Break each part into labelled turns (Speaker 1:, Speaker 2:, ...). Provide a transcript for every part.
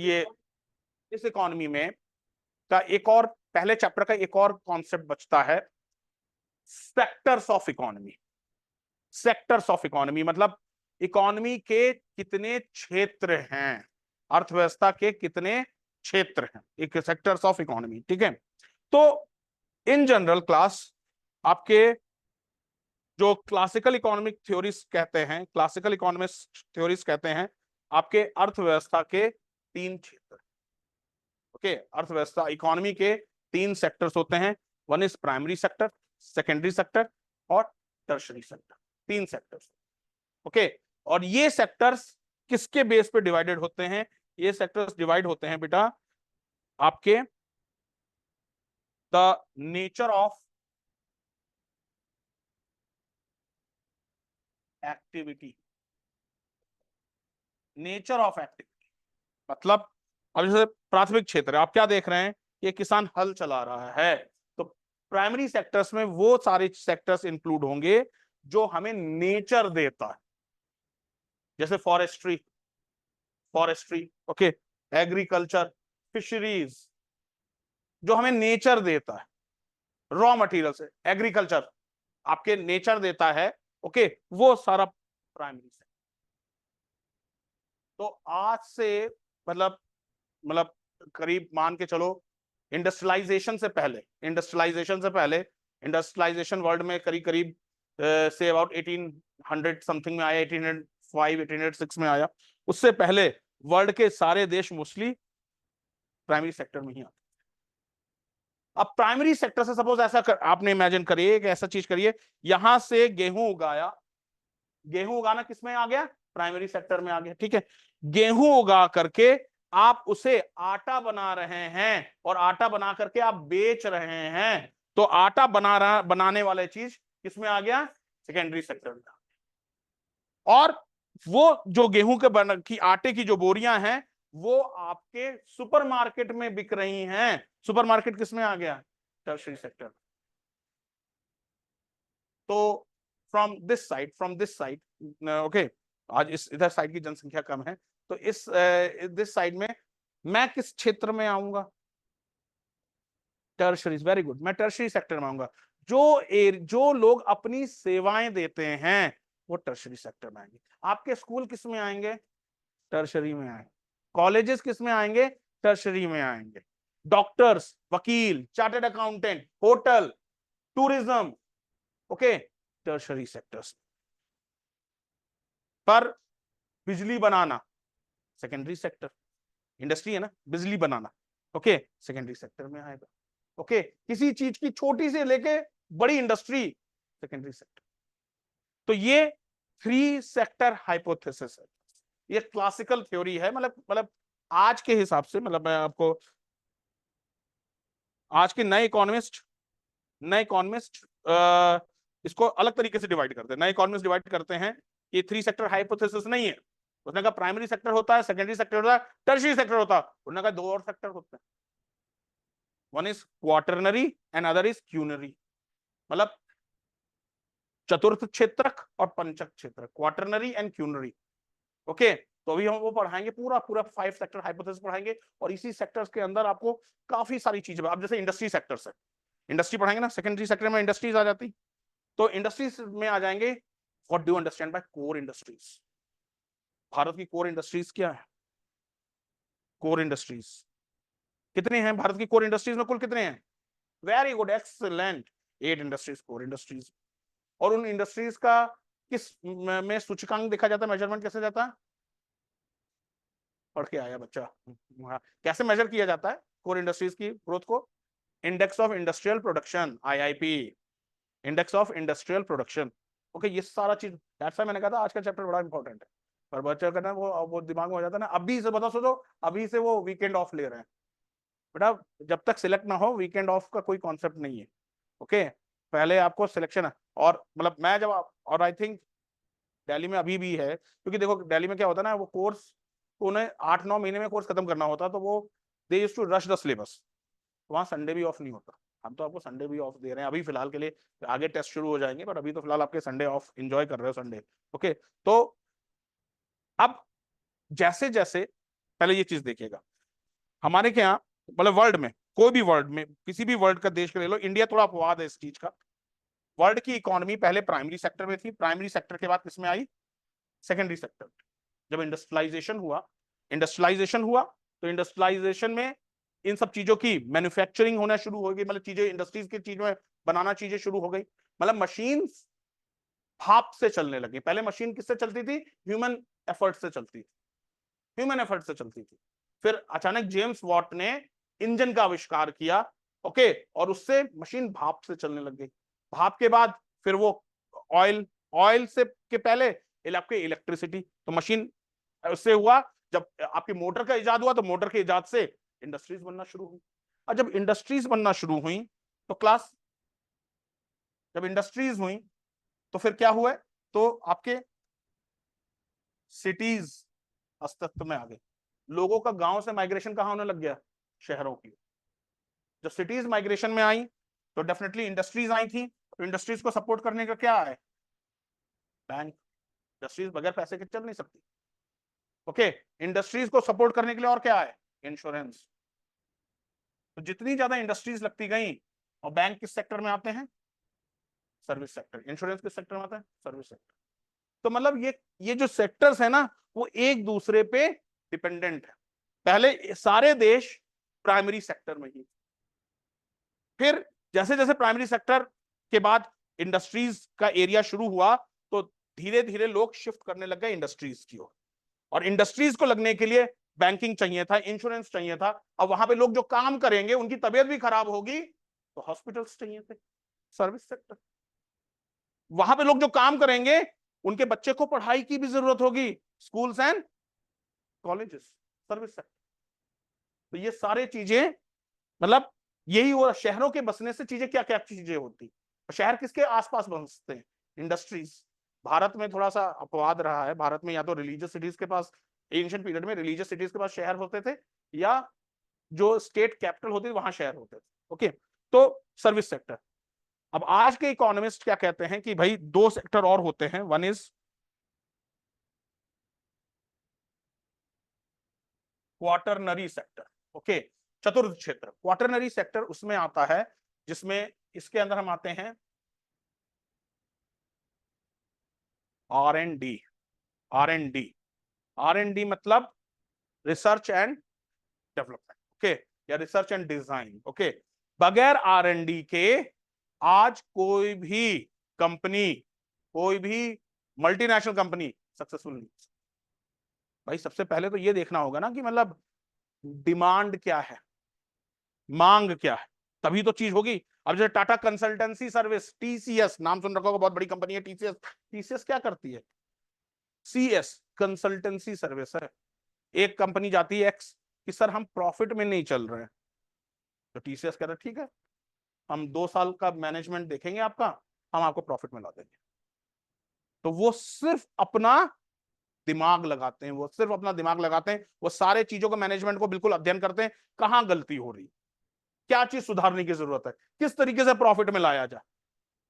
Speaker 1: ये इस इकोनॉमी में का एक और पहले चैप्टर का एक और कॉन्सेप्ट बचता है, sectors of economy. Sectors of economy मतलब इकोनॉमी के कितने क्षेत्र हैं, अर्थव्यवस्था के कितने क्षेत्र हैं, एक सेक्टर्स ऑफ इकोनॉमी। ठीक है, तो इन जनरल क्लास आपके जो क्लासिकल इकोनॉमिक थ्योरीज कहते हैं, क्लासिकल इकोनॉमिक्स थ्योरीज कहते हैं आपके अर्थव्यवस्था के तीन क्षेत्र। ओके, अर्थव्यवस्था इकोनॉमी के तीन सेक्टर्स होते हैं, one is primary sector, secondary sector और टर्शरी सेक्टर, तीन सेक्टर्स। ओके, और ये सेक्टर्स किसके बेस पे डिवाइडेड होते हैं? ये सेक्टर्स डिवाइड होते हैं बेटा आपके the nature of activity, nature of activity मतलब अब जैसे प्राथमिक क्षेत्र है, आप क्या देख रहे हैं, ये किसान हल चला रहा है, तो प्राइमरी सेक्टर्स में वो सारे सेक्टर्स इंक्लूड होंगे जो हमें नेचर देता है, जैसे forestry, forestry okay, agriculture, fisheries, जो हमें नेचर देता है, रॉ मटेरियल से एग्रीकल्चर आपके नेचर देता है। ओके, वो सारा प्राइमरी सेक्टर। तो आज से मतलब करीब मान के चलो इंडस्ट्रियलाइजेशन से पहले, इंडस्ट्रियलाइजेशन वर्ल्ड में करीब करीब से अबाउट 1800 समथिंग में आया, 1805 1806 में आया। उससे पहले वर्ल्ड के सारे देश मोस्टली प्राइमरी सेक्टर में ही आते। अब प्राइमरी सेक्टर से सपोज ऐसा आपने इमेजिन करिए, एक ऐसा चीज करिए, यहां से गेहूं उगाया, गेहूं उगाना किस में आ गया? प्राइमरी सेक्टर में आ गया। ठीक है, गेहूं उगा करके आप उसे आटा बना रहे हैं और आटा बना करके आप बेच रहे हैं, तो आटा बनाने वाले चीज किसमें आ गया? सेकेंडरी सेक्टर में। और वो जो गेहूं के की आटे की जो बोरियां हैं वो आपके सुपरमार्केट में बिक रही हैं, सुपरमार्केट किसमें आ गया? Tertiary sector. तो फ्रॉम दिस साइड ओके, आज इस इधर साइड की जनसंख्या कम है, तो इस दिस साइड में मैं किस क्षेत्र में आऊंगा? टर्शरी, वेरी गुड, मैं टर्शरी सेक्टर में आऊंगा। जो लोग अपनी सेवाएं देते हैं वो टर्शरी सेक्टर में आएंगे। आपके स्कूल किस में आएंगे? टर्शरी में आएंगे। कॉलेजेस किस में आएंगे? टर्शरी में आएंगे। डॉक्टर्स, वकील, chartered accountant, hotel, tourism, okay, tertiary sectors. पर बिजली बनाना सेकेंडरी सेक्टर, इंडस्ट्री है ना, बिजली बनाना, ओके, सेकेंडरी सेक्टर में आएगा। ओके, किसी चीज की छोटी से लेके बड़ी इंडस्ट्री, सेकेंडरी सेक्टर। तो ये थ्री सेक्टर हाइपोथेसिस है, ये क्लासिकल थ्योरी है। मतलब आज के हिसाब से, मतलब मैं आपको आज के नए इकोनॉमिस्ट इसको अलग तरीके से डिवाइड करते हैं। नए इकोनॉमिस्ट डिवाइड करते हैं कि थ्री सेक्टर हाइपोथेसिस नहीं है, उसने कहा प्राइमरी सेक्टर होता है, सेकेंडरी सेक्टर होता है, टर्शियरी सेक्टर होता है। उन्होंने कहा दो और सेक्टर होते हैं, one is quaternary and other is quinary, मतलब चतुर्थ क्षेत्रक और पंचक क्षेत्रक, क्वाटरनरी एंड क्यूनरी। ओके, तो अभी हम वो पढ़ाएंगे, पूरा पूरा फाइव सेक्टर हाइपोथेसिस पढ़ाएंगे, और इसी सेक्टर्स के अंदर आपको काफी सारी चीजें, अब जैसे इंडस्ट्री सेक्टर से इंडस्ट्री पढ़ाएंगे ना, सेकेंडरी सेक्टर में इंडस्ट्रीज आ जाती, तो इंडस्ट्रीज में आ जाएंगे। What do understand by core industries? Bharat की कोर इंडस्ट्रीज क्या है? कोर इंडस्ट्रीज कितने हैं भारत की? कोर इंडस्ट्रीज में कुल कितने हैं? Very good, excellent, 8 industries, core industries. और उन इंडस्ट्रीज का किस में सूचकांक देखा जाता है, मेजरमेंट कैसे जाता है? पढ़ के आया बच्चा, कैसे मेजर किया जाता है कोर इंडस्ट्रीज की ग्रोथ को? Index of industrial production, IIP, index of industrial production. Okay, ये सारा चीज, दैट्स व्हाई मैंने कहा था आज का चैप्टर बड़ा इंपॉर्टेंट है, पर बच्चा का ना वो दिमाग में हो जाता है ना, अभी से बता, सोचो अभी से वो वीकेंड ऑफ ले रहे हैं। बेटा जब तक सिलेक्ट ना हो, वीकेंड ऑफ का कोई कॉन्सेप्ट नहीं है। ओके, पहले आपको सिलेक्शन है, और मतलब मैं जब और आई थिंक दिल्ली में अभी भी है, क्योंकि देखो दिल्ली में क्या होता है ना, वो कोर्स उन्हें 8-9 महीने में कोर्स खत्म करना होता, तो वो they used to rush the syllabus, वहां संडे भी ऑफ नहीं होता। हम तो आपको संडे भी ऑफ दे रहे हैं अभी फिलहाल के लिए, आगे टेस्ट शुरू हो जाएंगे, पर अभी तो फिलहाल आपके संडे ऑफ एंजॉय कर रहे हो संडे। ओके, तो अब जैसे जैसे पहले ये चीज देखिएगा, हमारे के यहाँ मतलब वर्ल्ड में, कोई भी वर्ल्ड में, किसी भी वर्ल्ड का देश का ले लो, इंडिया थोड़ा अपवाद है इस चीज का। वर्ल्ड की इकोनॉमी पहले प्राइमरी सेक्टर में थी, प्राइमरी सेक्टर के बाद किसमें आई? Secondary sector. जब इंडस्ट्रियलाइजेशन हुआ तो इंडस्ट्रियलाइजेशन में इन सब चीजों की मैन्युफैक्चरिंग होना शुरू हो गई, मतलब चीजें इंडस्ट्रीज की चीज में बनाना चीजें शुरू हो गई, मतलब मशीन भाप से चलने लगी। पहले मशीन किससे चलती थी? ह्यूमन एफर्ट से चलती थी, ह्यूमन एफर्ट से चलती थी। फिर अचानक जेम्स वॉट ने इंजन का आविष्कार किया, ओके, और उससे मशीन भाप से चलने लग गई। भाप के बाद फिर वो ऑयल, ऑयल से के पहले आपके इलेक्ट्रिसिटी, तो मशीन उससे हुआ। जब आपकी मोटर का इजाद हुआ तो मोटर के इजाद से इंडस्ट्रीज बनना शुरू हुई। और जब इंडस्ट्रीज बनना शुरू हुई तो जब इंडस्ट्रीज हुई तो फिर क्या हुआ? तो आपके सिटीज अस्तित्व में आ गए। लोगों का गांव से माइग्रेशन कहां होने लग गया? शहरों की। जब सिटीज माइग्रेशन में आई तो डेफिनेटली इंडस्ट्रीज आई थी, तो इंडस्ट्रीज को सपोर्ट करने का क्या है? बैंक। इंडस्ट्रीज बगैर पैसे के चल नहीं सकती, ओके। इंडस्ट्रीज को सपोर्ट करने के लिए और क्या है? इंश्योरेंस। तो जितनी ज्यादा इंडस्ट्रीज लगती गई, और बैंक किस सेक्टर में आते हैं? Service sector. इंश्योरेंस किस सेक्टर में आता है? Service sector. तो मतलब ये जो सेक्टर्स है ना, वो एक दूसरे पे डिपेंडेंट है। पहले सारे देश प्राइमरी सेक्टर में ही, फिर जैसे जैसे प्राइमरी सेक्टर के बाद इंडस्ट्रीज का एरिया शुरू हुआ तो धीरे धीरे लोग शिफ्ट करने लग गए इंडस्ट्रीज की ओर। और इंडस्ट्रीज को लगने के लिए बैंकिंग चाहिए था, इंश्योरेंस चाहिए था। अब वहां पे लोग जो काम करेंगे उनकी तबीयत भी खराब होगी तो हॉस्पिटल्स चाहिए थे, सर्विस सेक्टर। वहां पे लोग जो काम करेंगे उनके बच्चे को पढ़ाई की भी जरूरत होगी, schools and colleges, service sector. तो ये सारे चीजें, मतलब यही हो, शहरों के बसने से चीजें क्या क्या चीजें होती। शहर किसके आसपास बसते हैं? इंडस्ट्रीज। भारत में थोड़ा सा अपवाद रहा है, भारत में या तो रिलीजियस सिटीज के पास, एंशिएंट पीरियड में रिलीजियस सिटीज के पास शहर होते थे, या जो स्टेट कैपिटल होती थी वहां शहर होते थे, ओके। तो सर्विस सेक्टर। अब आज के इकोनॉमिस्ट क्या कहते हैं कि भाई दो सेक्टर और होते हैं, one is quaternary sector, okay. चतुर्थ क्षेत्र, क्वार्टरनरी सेक्टर उसमें आता है जिसमें इसके अंदर हम आते हैं R&D। R&D, R&D मतलब रिसर्च एंड डेवलपमेंट, ओके, या रिसर्च एंड डिजाइन, ओके। बगैर R&D के आज कोई भी कंपनी, कोई भी मल्टीनेशनल कंपनी सक्सेसफुल नहीं। भाई सबसे पहले तो ये देखना होगा ना कि मतलब डिमांड क्या है, मांग क्या है, तभी तो चीज होगी। अब जैसे टाटा कंसल्टेंसी सर्विस, TCS नाम सुन रखा होगा, बहुत बड़ी कंपनी है TCS। TCS क्या करती है? CS कंसल्टेंसी सर्विस है। एक कंपनी जाती है एक्स कि सर हम प्रॉफिट में नहीं चल रहे हैं, तो TCS कह रहा है ठीक है, हम 2 साल का मैनेजमेंट देखेंगे आपका, हम आपको प्रॉफिट में ला देंगे। तो वो सिर्फ अपना दिमाग लगाते हैं, वो सिर्फ अपना दिमाग लगाते हैं, वो सारे चीजों को, मैनेजमेंट को बिल्कुल अध्ययन करते हैं, कहां गलती हो रही, क्या चीज सुधारने की जरूरत है, किस तरीके से प्रॉफिट में लाया जाए।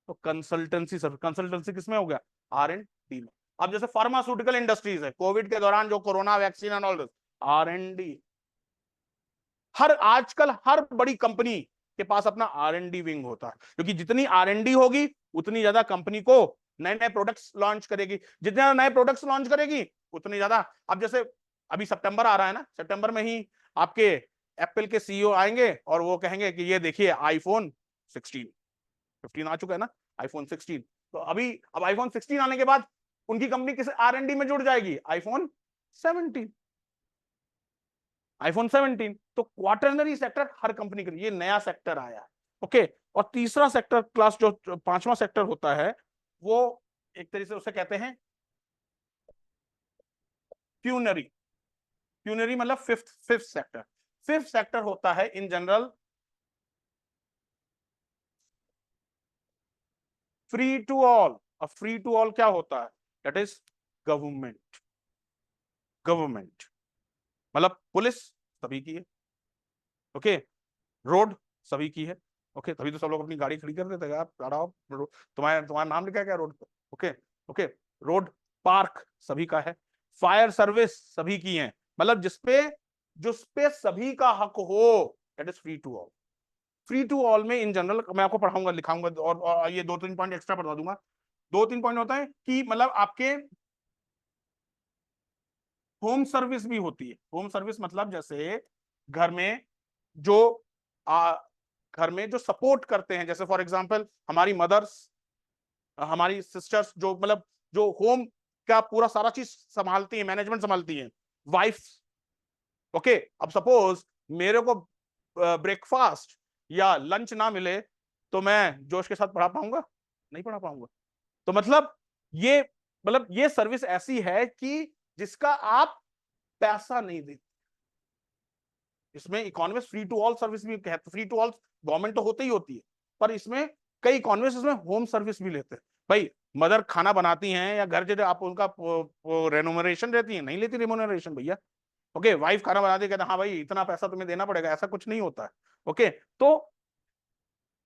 Speaker 1: तो कंसल्टेंसी सर्विस, कंसल्टेंसी किसमें हो गया? R&D में। अब जैसे फार्मास्यूटिकल इंडस्ट्रीज है, कोविड के दौरान जो corona vaccine and all this, R&D। हर आजकल हर बड़ी कंपनी के पास अपना R&D विंग होता है, क्योंकि जितनी R&D होगी उतनी ज्यादा कंपनी को नए नए प्रोडक्ट्स लॉन्च करेगी, जितने ज्यादा नए प्रोडक्ट्स लॉन्च करेगी उतनी ज्यादा। अब जैसे अभी सितंबर आ रहा है ना, सितंबर में ही आपके एप्पल के CEO आएंगे और वो कहेंगे कि ये देखिए आईफोन 16, 15 आ चुका है ना, आईफोन 16। तो अभी अब आईफोन 16 आने के बाद उनकी कंपनी किस R&D में जुड़ जाएगी? IPhone 17, iPhone 17। तो क्वार्टरनरी सेक्टर हर कंपनी के लिए, ये नया सेक्टर आया है, ओके। और तीसरा सेक्टर क्लास, जो पांचवा सेक्टर होता है, वो एक तरीके से उसे कहते हैं प्यूनरी। प्यूनरी मतलब फिफ्थ सेक्टर। फिफ्थ सेक्टर होता है in general free to all. और फ्री टू ऑल क्या होता है? That is government. गवर्नमेंट मतलब पुलिस सभी की है, ओके। रोड सभी की है, ओके। तभी तो सब लोग अपनी गाड़ी खड़ी कर देते हैं, आप तुम्हारा तुम्हारा नाम लिखा है क्या रोड पे? Okay, okay. रोड, पार्क सभी का है। फायर सर्विस सभी की है, मतलब जिसपे जिस पे सभी का हक हो, that is free to all. Free to all में इन जनरल मैं आपको पढ़ाऊंगा, लिखाऊंगा, और ये 2-3 पॉइंट एक्स्ट्रा बता दूंगा। 2-3 पॉइंट होता है कि मतलब आपके होम सर्विस भी होती है। होम सर्विस मतलब जैसे घर में जो आ, घर में जो सपोर्ट करते हैं, जैसे फॉर एग्जांपल हमारी मदर्स, हमारी सिस्टर्स, जो मतलब जो होम का पूरा सारा चीज संभालती है, मैनेजमेंट संभालती है, वाइफ। ओके, अब सपोज मेरे को ब्रेकफास्ट या लंच ना मिले तो मैं जोश के साथ पढ़ा पाऊंगा? नहीं पढ़ा पाऊंगा। तो मतलब ये सर्विस ऐसी है कि जिसका आप पैसा नहीं देते। इसमें economist free to all service भी कहते, फ्री टू ऑल गवर्नमेंट तो होती ही होती है, पर इसमें कई इकोनॉमिस्ट इसमें होम सर्विस भी लेते हैं। भाई मदर खाना बनाती हैं या घर जो आप उनका रेमुनरेशन देती है? नहीं लेती रेमुनरेशन भैया। ओके, वाइफ खाना बनाती है, कहते हाँ भाई इतना पैसा तुम्हें देना पड़ेगा, ऐसा कुछ नहीं होता है। ओके, तो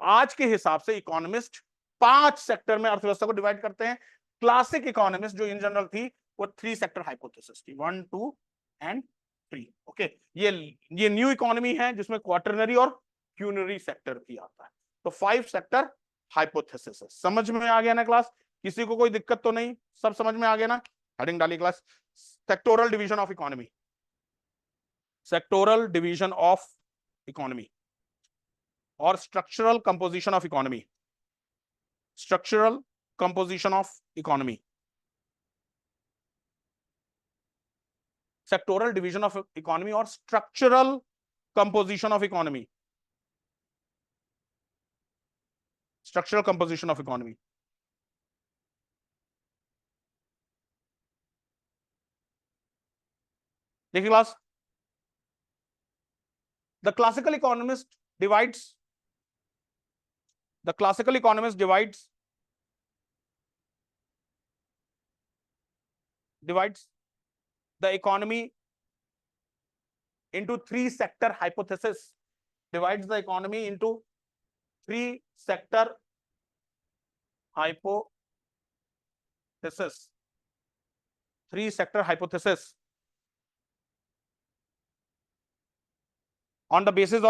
Speaker 1: आज के हिसाब से इकोनॉमिस्ट 5 सेक्टर में अर्थव्यवस्था को डिवाइड करते हैं। क्लासिक इकोनॉमिस्ट जो इन जनरल थी वो 3 सेक्टर हाइपोथेसिस थी, 1, 2 एंड 3। ओके, ये न्यू इकोनॉमी है जिसमें क्वार्टरनरी और क्यूनरी सेक्टर भी आता है। तो 5 सेक्टर हाइपोथेसिस है। समझ में आ गया ना क्लास? किसी को कोई दिक्कत तो नहीं? सब समझ में आ गया ना? हेडिंग डाली class, sectoral division of economy. Sectoral division of economy और structural composition of economy. Structural composition of economy, sectoral division of economy और structural composition of economy. Structural composition of economy. देखिए class, the classical economist divides the classical economist divides the economy into 3 sector hypothesis. Divides the economy into 3 sector hypothesis. 3 sector hypothesis on the basis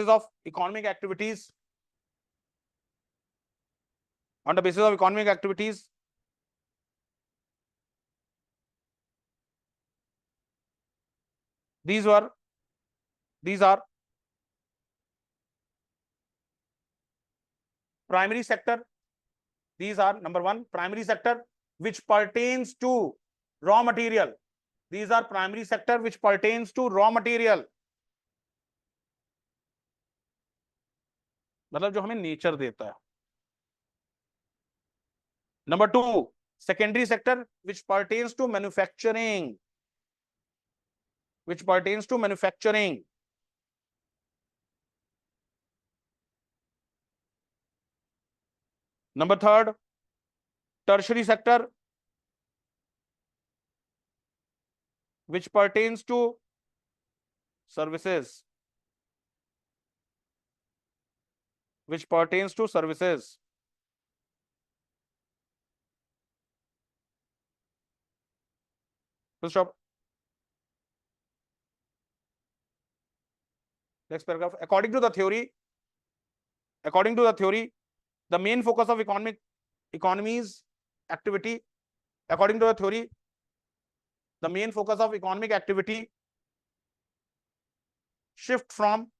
Speaker 1: of economic activities. On the basis of economic activities, these are primary sector. These are number 1, primary sector which pertains to raw material. These are primary sector which pertains to raw material, मतलब जो हमें nature देता है। Number 2, secondary sector which pertains to manufacturing, Number 3, tertiary sector which pertains to services, Full stop. Next paragraph. According to the theory, the main focus of economy's activity, according to the theory, the main focus of economic activity shift from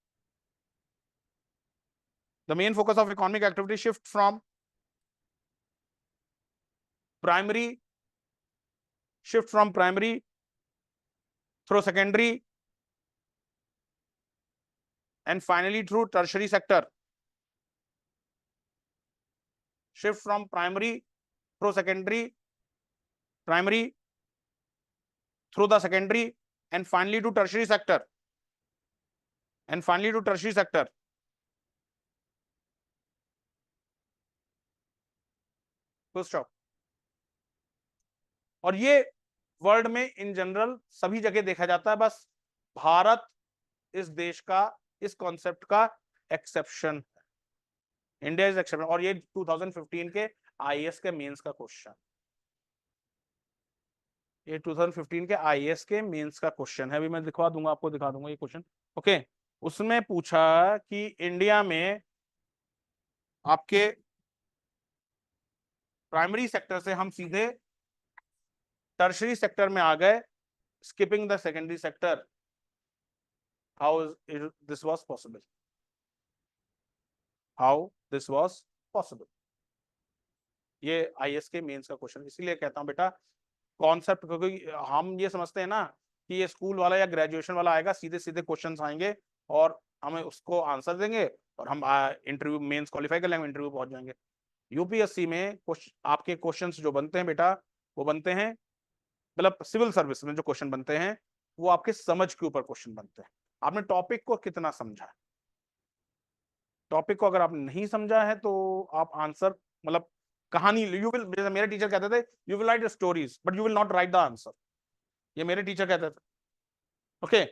Speaker 1: primary through secondary and finally through tertiary sector. Shift from primary through secondary, primary through the secondary and finally to tertiary sector. Full stop. और ये world में in general सभी जगह देखा जाता है, बस भारत इस देश का, इस कॉन्सेप्ट का एक्सेप्शन है। India is exception. और ये 2015 के आईएएस के मेंस का क्वेश्चन, ये 2015 के आईएएस के मेंस का क्वेश्चन है, अभी मैं दिखवा दूंगा आपको, दिखा दूंगा ये क्वेश्चन। ओके, उसमें पूछा कि इंडिया में आपके प्राइमरी सेक्टर से हम सीधे टर्शरी सेक्टर में आ गए, skipping the secondary sector, how this was possible, how this was possible. ये आईएएस के मेंस का क्वेश्चन, इसीलिए कहता हूं बेटा कॉन्सेप्ट, क्योंकि हम ये समझते हैं ना कि ये स्कूल वाला या ग्रेजुएशन वाला आएगा, सीधे सीधे क्वेश्चंस आएंगे और हमें उसको आंसर देंगे और हम इंटरव्यू मेंस क्वालिफाई कर लेंगे, इंटरव्यू पहुंच जाएंगे। यूपीएससी में आपके क्वेश्चंस जो बनते हैं बेटा, वो बनते हैं, मतलब सिविल सर्विस में जो क्वेश्चन बनते हैं वो आपके समझ के ऊपर क्वेश्चन बनते हैं। आपने टॉपिक को कितना समझा है, टॉपिक को अगर आपने नहीं समझा है तो आप आंसर, मतलब कहानी, यू विल, जैसे मेरे टीचर कहते थे, you will write stories but you will not right the answer, ये मेरे टीचर कहते थे। ओके,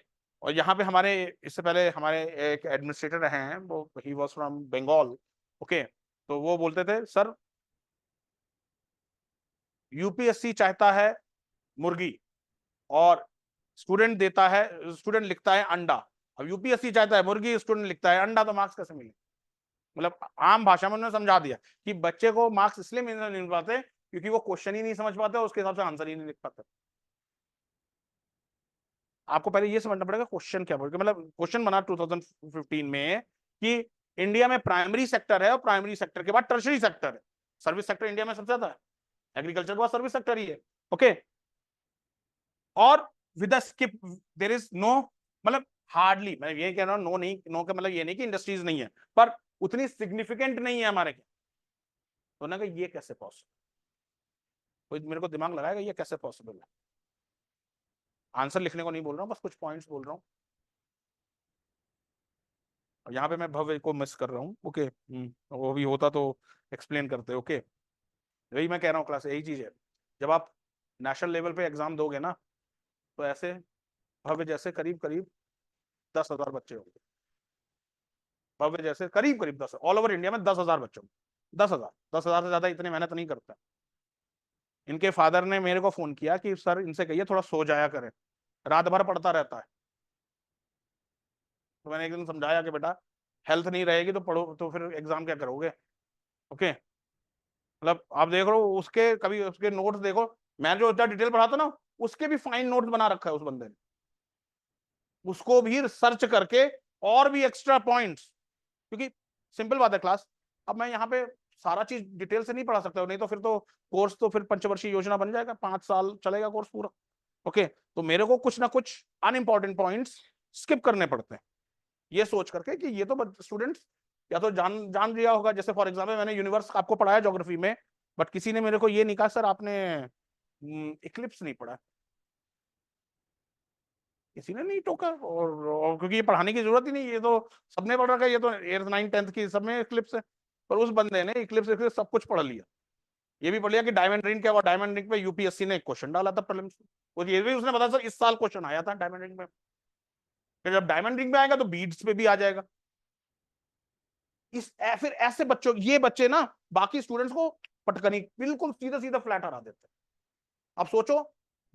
Speaker 1: और यहाँ पे हमारे, इससे पहले हमारे एक एडमिनिस्ट्रेटर रहे हैं, वो ही वाज फ्रॉम बंगाल। ओके, तो वो बोलते थे सर यूपीएससी चाहता है मुर्गी और स्टूडेंट देता है, स्टूडेंट लिखता है अंडा। अब यूपीएससी चाहता है मुर्गी, स्टूडेंट लिखता है अंडा, तो मार्क्स कैसे मिले? मतलब आम भाषा में उन्होंने समझा दिया कि बच्चे को मार्क्स इसलिए नहीं मिल पाते क्योंकि वो क्वेश्चन ही नहीं समझ पाते और उसके हिसाब से आंसर ही नहीं लिख पाते। आपको पहले ये समझना पड़ेगा क्वेश्चन क्या बोल के, मतलब क्वेश्चन बना 2015 में कि इंडिया में प्राइमरी सेक्टर है और प्राइमरी सेक्टर के बाद टर्शरी सेक्टर है। सर्विस सेक्टर इंडिया में सबसे ज्यादा है, एग्रीकल्चर के बाद सर्विस सेक्टर ही है। ओके, और with the skip there is no, मतलब हार्डली, मैं ये कह रहा हूं नो नहीं, नो का मतलब ये नहीं कि इंडस्ट्रीज नहीं है, पर उतनी सिग्निफिकेंट नहीं है हमारे, तो ना कि ये कैसे पॉसिबल, कोई मेरे को दिमाग लगाएगा ये कैसे पॉसिबल है। आंसर लिखने को नहीं बोल रहा हूँ, बस कुछ पॉइंट्स बोल रहा हूँ, और यहाँ पे मैं भव्य को मिस कर रहा हूँ। ओके, वो भी होता तो एक्सप्लेन करते। ओके, यही मैं कह रहा हूँ क्लास, यही चीज है, जब आप नेशनल लेवल पे एग्जाम दोगे ना, तो ऐसे भव्य जैसे करीब करीब 10,000 बच्चे होंगे, भव्य जैसे करीब करीब 10, ऑल ओवर इंडिया में 10,000 बच्चे होंगे, 10,000, 10,000 से ज्यादा इतनी मेहनत नहीं करते। इनके फादर ने मेरे को फोन किया कि सर इनसे कहिए थोड़ा सो जाया करें, रात भर पढ़ता रहता है। तो मैंने एक दिन समझाया कि बेटा हेल्थ नहीं रहेगी तो पढ़ो, तो फिर एग्जाम क्या करोगे। ओके, मतलब आप देख लो उसके, कभी उसके नोट्स देखो, मैं जो इतना डिटेल पढ़ाता ना, उसके भी फाइन नोट्स बना रखा है उस बंदे ने, उसको भी सर्च करके और भी एक्स्ट्रा पॉइंट्स, क्योंकि सिंपल बात है क्लास, अब मैं यहाँ पे सारा चीज डिटेल से नहीं पढ़ा सकता, नहीं तो फिर तो कोर्स तो फिर पंचवर्षीय योजना बन जाएगा, 5 साल चलेगा कोर्स पूरा। ओके, तो मेरे को कुछ ना कुछ अनइंपॉर्टेंट पॉइंट्स स्किप करने पड़ते हैं, ये सोच करके कि ये तो स्टूडेंट्स या तो जान जान लिया होगा, जैसे फॉर एग्जाम्पल मैंने यूनिवर्स आपको पढ़ाया ज्योग्राफी में, बट किसी ने मेरे को ये नहीं कहा सर आपने इक्लिप्स नहीं पढ़ा, किसी ने नहीं टोका, और क्योंकि ये पढ़ाने की जरूरत ही नहीं, ये तो सबने पढ़ रखा है, ये तो 8th 9th 10th की सब में इक्लिप्स है। पर उस बंदे ने इक्लिप्स सब कुछ पढ़ लिया, ये भी पढ़ लिया कि डायमंड रिंग क्या हुआ, डायमंड रिंग पे यूपीएससी ने एक क्वेश्चन डाला था प्रीलिम्स में, और ये भी उसने बताया सर इस साल क्वेश्चन आया था डायमंड रिंग में, फिर जब डायमंड रिंग में आएगा तो बीड्स पे भी आ जाएगा। फिर ऐसे बच्चों, ये बच्चे ना बाकी स्टूडेंट्स को पटकनी बिल्कुल सीधा सीधा फ्लैट हरा देते हैं। अब सोचो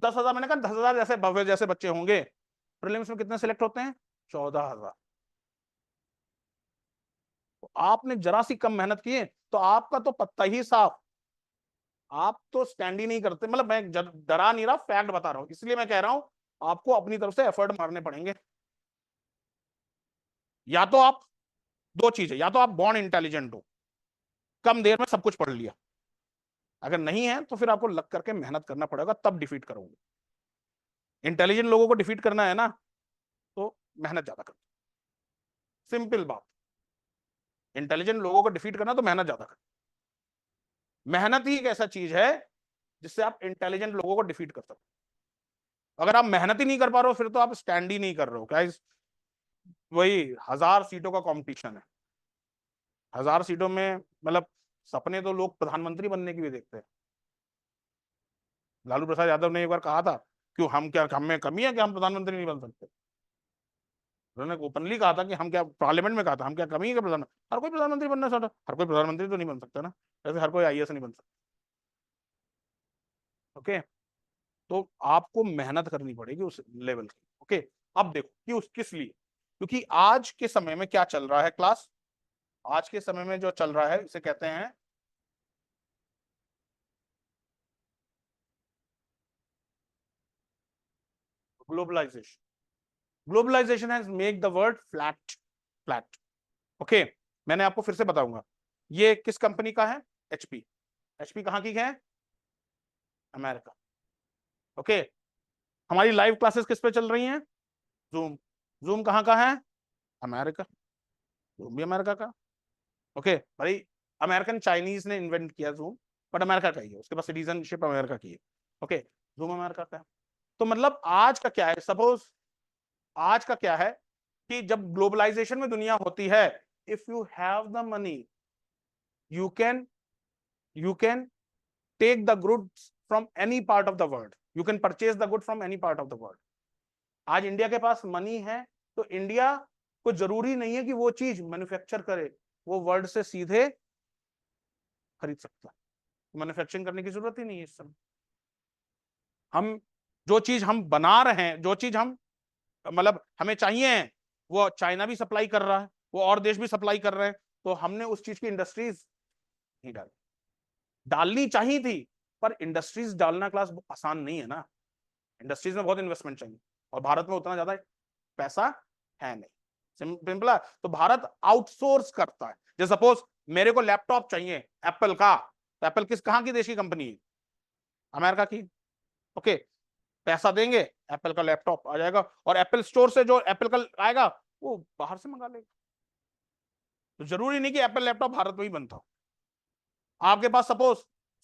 Speaker 1: 10,000, मैंने कहा 10,000 जैसे भव्य जैसे बच्चे होंगे, प्रीलिम्स में कितने सिलेक्ट होते हैं? 14,000। तो आपने जरा सी कम मेहनत की है तो आपका तो पत्ता ही साफ, आप तो स्टैंड ही नहीं करते। मतलब मैं डरा नहीं रहा, फैक्ट बता रहा हूं, इसलिए मैं कह रहा हूं आपको अपनी तरफ से एफर्ट मारने पड़ेंगे। या तो आप, दो चीजें, या तो आप बॉर्न इंटेलिजेंट हो, कम देर में सब कुछ पढ़ लिया, अगर नहीं है तो फिर आपको लग करके मेहनत करना पड़ेगा, तब डिफीट करोगे। इंटेलिजेंट लोगों को डिफीट करना है ना, तो मेहनत ज्यादा करो, सिंपल बात। इंटेलिजेंट लोगों को डिफीट करना तो मेहनत ज्यादा करो, मेहनत ही एक ऐसा चीज है जिससे आप इंटेलिजेंट लोगों को डिफीट कर सकते हो। अगर आप मेहनत ही नहीं कर पा रहे हो फिर तो आप स्टैंड ही नहीं कर रहे हो। क्या वही 1,000 सीटों का कंपटीशन है, 1,000 सीटों में, मतलब सपने तो लोग प्रधानमंत्री बनने की भी देखते हैं। लालू प्रसाद यादव ने एक बार कहा था, क्यों हम क्या, हम में कमी है कि हम प्रधानमंत्री नहीं बन सकते? उन्होंने ओपनली कहा था कि हम क्या, पार्लियामेंट में कहा था हम क्या कमी है कि प्रधान, हर कोई प्रधानमंत्री बनना चाहता, हर कोई प्रधानमंत्री तो नहीं बन सकता ना, जैसे हर कोई आईएएस नहीं बन सकता। ओके, तो आपको मेहनत करनी पड़ेगी उस लेवल की। ओके, अब देखो कि उस किस लिए, क्योंकि आज के समय में क्या चल रहा है क्लास, आज के समय में जो चल रहा है इसे कहते हैं globalisation. Globalisation has make the world flat, flat. Okay, मैंने आपको फिर से बताऊंगा, ये किस कंपनी का है, एचपी। एचपी कहाँ की है, अमेरिका। ओके, हमारी लाइव क्लासेस किस पे चल रही हैं, जूम। जूम कहाँ का है, अमेरिका। जूम भी अमेरिका का। ओके भाई, अमेरिकन चाइनीज ने इन्वेंट किया जूम, बट अमेरिका का ही है, उसके पास सिटीजनशिप अमेरिका की है। ओके, जूम अमेरिका का है। तो मतलब आज का क्या है, सपोज आज का क्या है कि जब ग्लोबलाइजेशन में दुनिया होती है, if you have the money you can take the goods from any part of the world, you can purchase the good from any part of the world। आज इंडिया के पास मनी है, तो इंडिया को जरूरी नहीं है कि वो चीज मैन्युफैक्चर करे, वो वर्ल्ड से सीधे खरीद सकता है। मैन्युफैक्चरिंग करने की जरूरत ही नहीं है इस समय। हम जो चीज हम बना रहे हैं, जो चीज हम मतलब हमें चाहिए, वो चाइना भी सप्लाई कर रहा है, वो और देश भी सप्लाई कर रहे हैं, तो हमने उस चीज की इंडस्ट्रीज नहीं डाली। डालनी चाहिए थी, पर इंडस्ट्रीज डालना क्लास आसान नहीं है ना, इंडस्ट्रीज में बहुत इन्वेस्टमेंट चाहिए, और भारत में उतना ज्यादा पैसा है नहीं। सिंपल है, तो भारत आउटसोर्स करता है। जैसे सपोज मेरे को लैपटॉप चाहिए एप्पल का, तो एप्पल किस कहां की देश की कंपनी है, अमेरिका की। ओके, पैसा देंगे, एप्पल का लैपटॉप आ जाएगा, और एप्पल स्टोर से जो एप्पल का आएगा वो बाहर से मंगा लेगा। तो जरूरी नहीं कि एप्पल लैपटॉप भारत में ही बनता हो। आपके पास सपोज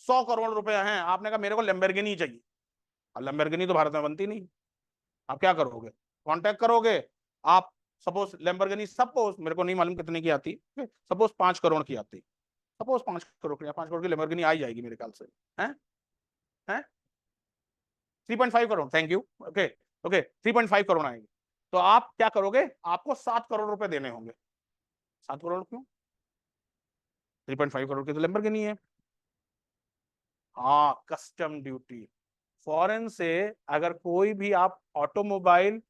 Speaker 1: 100 करोड़ रुपए हैं, आपने कहा मेरे को लैम्बोर्गिनी चाहिए, अब लैम्बोर्गिनी तो भारत में बनती नहीं, आप क्या करोगे, कांटेक्ट करोगे आप। सपोज लैम्बोर्गिनी, सपोज मेरे को नहीं मालूम कितने की आती, सपोज 5 करोड़ की आती, सपोज 5 करोड़ की, 5 करोड़ की लैम्बोर्गिनी आ ही जाएगी मेरे ख्याल से, हैं 3.5 crore, thank you. Okay, okay 3.5 crore आएंगे, तो आप क्या करोगे, आपको 7 करोड़ रुपए देने होंगे। 7 करोड़ क्यों, 3.5 करोड़ की तो लैम्बोर्गिनी है। हाँ, कस्टम ड्यूटी, फॉरेन से अगर कोई भी आप ऑटोमोबाइल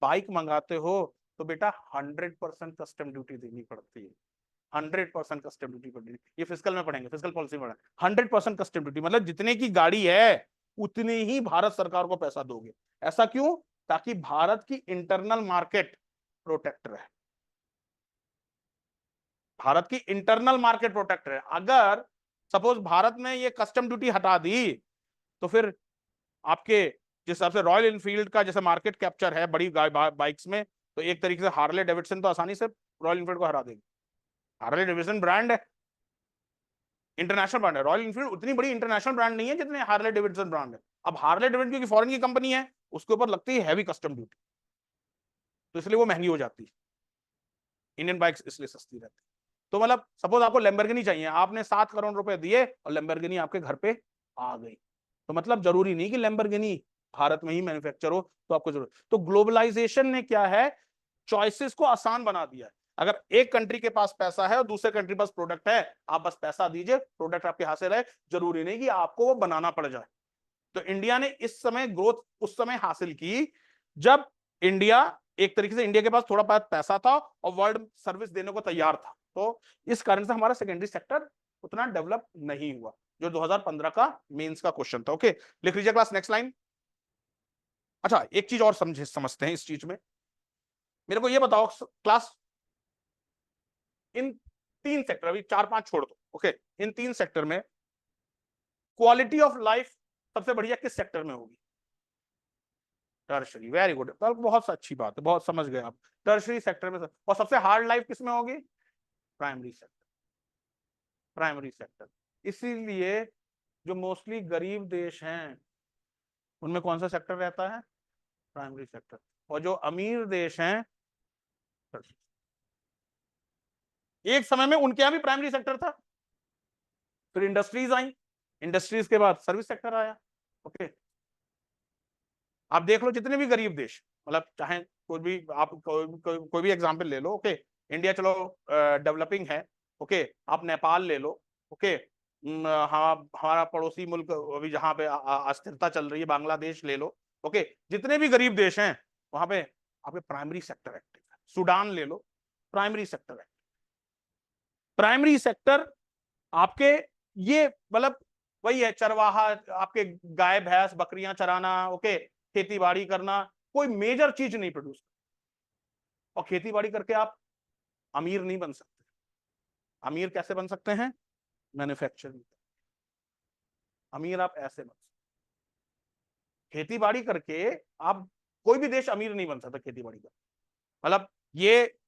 Speaker 1: बाइक मंगाते हो, तो बेटा 100% कस्टम ड्यूटी देनी पड़ती है। 100% कस्टम ड्यूटी पड़ती है, ये फिजिकल में पढ़ेंगे, फिजिकल पॉलिसी में पढ़ेंगे। 100% कस्टम ड्यूटी मतलब जितने की गाड़ी है उतने ही भारत सरकार को पैसा दोगे। ऐसा क्यों, ताकि भारत की इंटरनल मार्केट प्रोटेक्ट रहे, भारत की इंटरनल मार्केट प्रोटेक्ट रहे। अगर सपोज भारत ने ये कस्टम ड्यूटी हटा दी, तो फिर आपके जिस हिसाब से रॉयल इनफील्ड का जैसे मार्केट कैप्चर है बड़ी बाइक्स में, तो एक तरीके से हार्ले डेविडसन तो आसानी से रॉयल इनफील्ड को हरा देगी। हार्ले डेविडसन ब्रांड है, इंटरनेशनल ब्रांड है, रॉयल इनफील्ड उतनी बड़ी इंटरनेशनल ब्रांड नहीं है जितने हार्ले डेविडसन ब्रांड है। अब हार्ले डेविडसन क्योंकि फॉरेन की कंपनी है, उसके ऊपर लगती है हैवी कस्टम ड्यूटी, तो इसलिए वो महंगी हो जाती है। इंडियन बाइक्स इसलिए सस्ती रहती है। तो मतलब सपोज आपको लैम्बोर्गिनी चाहिए, आपने 7 करोड़ रुपए दिए और लैम्बोर्गिनी आपके घर पे आ गई, तो मतलब जरूरी नहीं कि लैम्बोर्गिनी भारत में ही मैन्युफैक्चर हो तो आपको जरूरत। तो ग्लोबलाइजेशन ने क्या है, चॉइसेस को आसान बना दिया है। अगर एक कंट्री के पास पैसा है और दूसरे कंट्री के पास प्रोडक्ट है, आप बस पैसा दीजिए, प्रोडक्ट आपके हाथ से रहे, जरूरी नहीं कि आपको वो बनाना पड़ जाए। तो इंडिया ने इस समय ग्रोथ उस समय हासिल की जब इंडिया एक तरीके से इंडिया के पास थोड़ा बहुत पैसा था और वर्ल्ड सर्विस देने को तैयार था। तो इस कारण से हमारा सेकेंडरी सेक्टर उतना डेवलप नहीं हुआ, जो 2015 का मेंस का क्वेश्चन था। ओके, लिख लीजिए क्लास, नेक्स्ट लाइन। अच्छा, एक चीज और समझते हैं इस चीज में, मेरे को ये बताओ क्लास, इन 3 सेक्टर, अभी 4-5 छोड़ दो, ओके, इन 3 सेक्टर में क्वालिटी ऑफ लाइफ सबसे बढ़िया किस सेक्टर में होगी, टर्शरी, वेरी गुड, बहुत अच्छी बात है, बहुत समझ गए आप, टर्शरी सेक्टर में। और सबसे हार्ड लाइफ किस में होगी, प्राइमरी सेक्टर, प्राइमरी सेक्टर। इसीलिए जो मोस्टली गरीब देश हैं उनमें कौन सा सेक्टर रहता है, प्राइमरी सेक्टर, और जो अमीर देश हैं, एक समय में उनके यहां भी प्राइमरी सेक्टर था, फिर इंडस्ट्रीज आई, इंडस्ट्रीज के बाद सर्विस सेक्टर आया। ओके, आप देख लो जितने भी गरीब देश, मतलब चाहे कोई भी आप कोई भी एग्जांपल ले लो। ओके, इंडिया चलो डेवलपिंग है, ओके, आप नेपाल ले लो, ओके, हाँ, हमारा पड़ोसी मुल्क अभी जहाँ पे अस्थिरता चल रही है, बांग्लादेश ले लो, ओके, जितने भी गरीब देश हैं वहां पे आपके प्राइमरी सेक्टर एक्टिव है। सूडान ले लो, प्राइमरी सेक्टर है, प्राइमरी सेक्टर आपके, ये मतलब वही है, चरवाहा, आपके गाय भैंस बकरियां चराना, ओके, खेती बाड़ी करना, कोई मेजर चीज नहीं प्रोड्यूस। और खेती बाड़ी करके आप अमीर नहीं बन सकते। अमीर कैसे बन सकते हैं? मैन्युफैक्चरिंग। अमीर आप ऐसे बन सकते, खेती बाड़ी करके आप, कोई भी देश अमीर नहीं बन सकता खेती बाड़ी कर, मतलब ये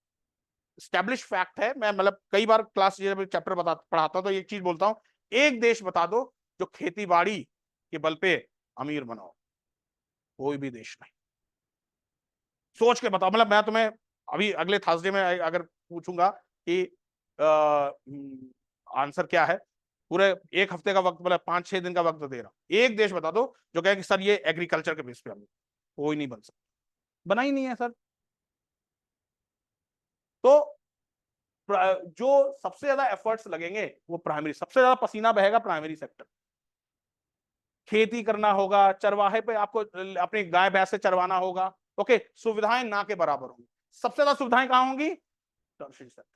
Speaker 1: स्टैब्लिश फैक्ट है। मैं मतलब कई बार क्लास चैप्टर पढ़ाता हूं तो एक चीज बोलता हूं, एक देश बता दो जो खेती बाड़ी के बल पे अमीर बनाओ, कोई भी देश नहीं। सोच के बताओ, मतलब मैं तुम्हें अभी अगले थर्सडे में अगर पूछूंगा कि आंसर क्या है, पूरे एक हफ्ते का वक्त, मतलब 5-6 दिन का वक्त दे रहा हूं, एक देश बता दो जो कहे कि सर ये एग्रीकल्चर के बेस पे अमीर, कोई नहीं बन सकता, बना ही नहीं है सर। तो जो सबसे ज्यादा एफर्ट्स लगेंगे वो प्राइमरी, सबसे ज्यादा पसीना बहेगा प्राइमरी सेक्टर। खेती करना होगा, चरवाहे पे आपको अपनी गाय भैंस से चरवाना होगा, ओके, सुविधाएं ना के बराबर होंगी। सबसे ज्यादा सुविधाएं कहां होंगी? Tertiary sector.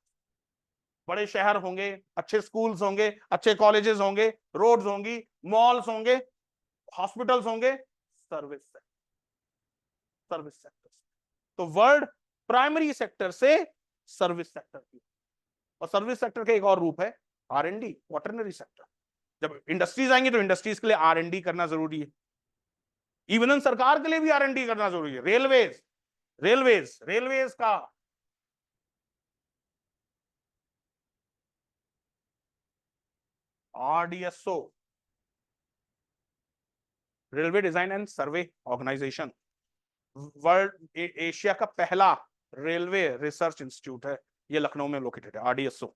Speaker 1: बड़े शहर होंगे, अच्छे स्कूल्स होंगे, अच्छे कॉलेजेस होंगे, रोड्स होंगी, मॉल्स होंगे, हॉस्पिटल्स होंगे, सर्विस सेक्टर, सर्विस सेक्टर। तो वर्ल्ड प्राइमरी सेक्टर से सर्विस सेक्टर की, और सर्विस सेक्टर का एक और रूप है R&D, क्वाटरनरी सेक्टर। जब इंडस्ट्रीज आएंगे तो इंडस्ट्रीज के लिए R&D करना जरूरी है। इवन सरकार के लिए भी R&D करना जरूरी है। रेलवेज, रेलवेज का RDSO, railway design and survey organisation, world Asia का पहला रेलवे रिसर्च इंस्टीट्यूट है, ये लखनऊ में लोकेटेड है, RDSO।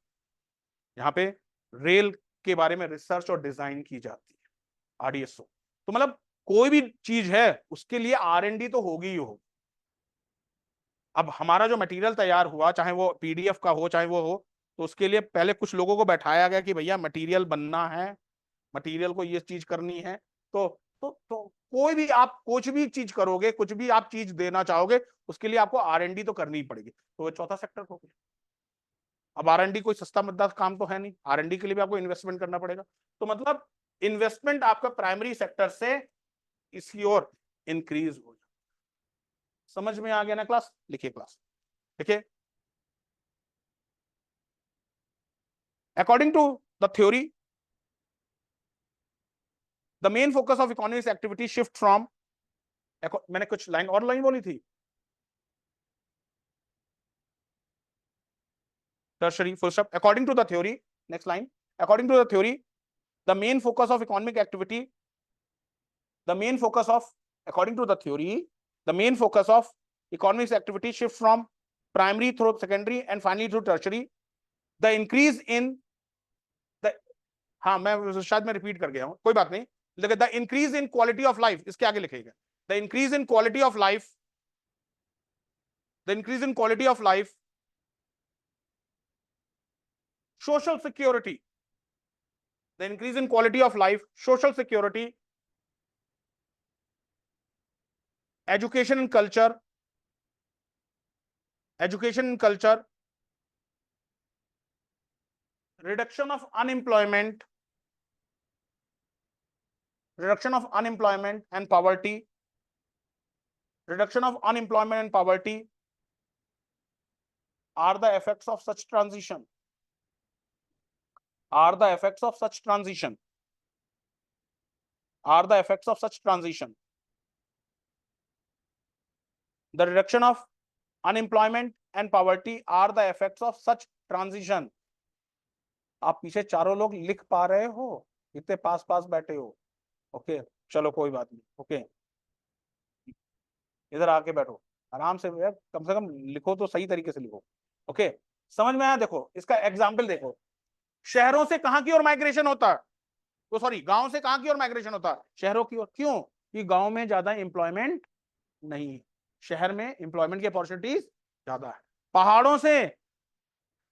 Speaker 1: यहाँ पे रेल के बारे में रिसर्च और डिजाइन की जाती है, RDSO। तो मतलब कोई भी चीज है उसके लिए R&D तो होगी ही होगी। अब हमारा जो मटेरियल तैयार हुआ, चाहे वो PDF का हो चाहे वो हो, तो उसके लिए पहले कुछ लोगों को बैठाया गया कि भैया मटेरियल बनना है, मटेरियल को ये चीज करनी है। तो कोई भी आप कुछ भी चीज करोगे, कुछ भी आप चीज देना चाहोगे, उसके लिए आपको R&D तो करनी ही पड़ेगी। तो वो चौथा सेक्टर हो गया। अब R&D कोई सस्ता मद्दा काम तो है नहीं, R&D के लिए भी आपको इन्वेस्टमेंट करना पड़ेगा। तो मतलब इन्वेस्टमेंट आपका प्राइमरी सेक्टर से इसकी ओर इंक्रीज हो जाए। समझ में आ गया ना क्लास? लिखिए क्लास, देखिए, according to the theory, the main focus of economic activity shift from, मैंने कुछ लाइन और लाइन बोली थी, tertiary full stop, according to the theory, next line, according to the theory, the main focus of economic activity, the main focus of, according to the theory, the main focus of economic activity shift from primary through secondary and finally through tertiary, the increase in the, हाँ मैं शायद मैं repeat कर गया हूं, कोई बात नहीं, लेकिन the increase in quality of life, इसके आगे लिखेगा, the increase in quality of life, the increase in quality of life, social security, the increase in quality of life, social security, education and culture, education and culture, reduction of unemployment, reduction of unemployment and poverty, reduction of unemployment and poverty are the effects of such transition, are the effects of such transition, are the effects of such transition. The reduction of unemployment and poverty are the effects of such transition. आप पीछे चारों लोग लिख पा रहे हो, इतने पास पास बैठे हो, ओके, चलो कोई बात नहीं, ओके, इधर आके बैठो आराम से, कम से कम लिखो तो सही तरीके से लिखो, ओके, समझ में आया? देखो इसका एग्जाम्पल देखो, शहरों से कहां की ओर माइग्रेशन होता है, तो सॉरी गांव से कहां की ओर माइग्रेशन होता है? शहरों की ओर। क्यों? कि गांव में ज्यादा एम्प्लॉयमेंट नहीं है, शहर में एम्प्लॉयमेंट की अपॉर्चुनिटीज ज्यादा है। पहाड़ों से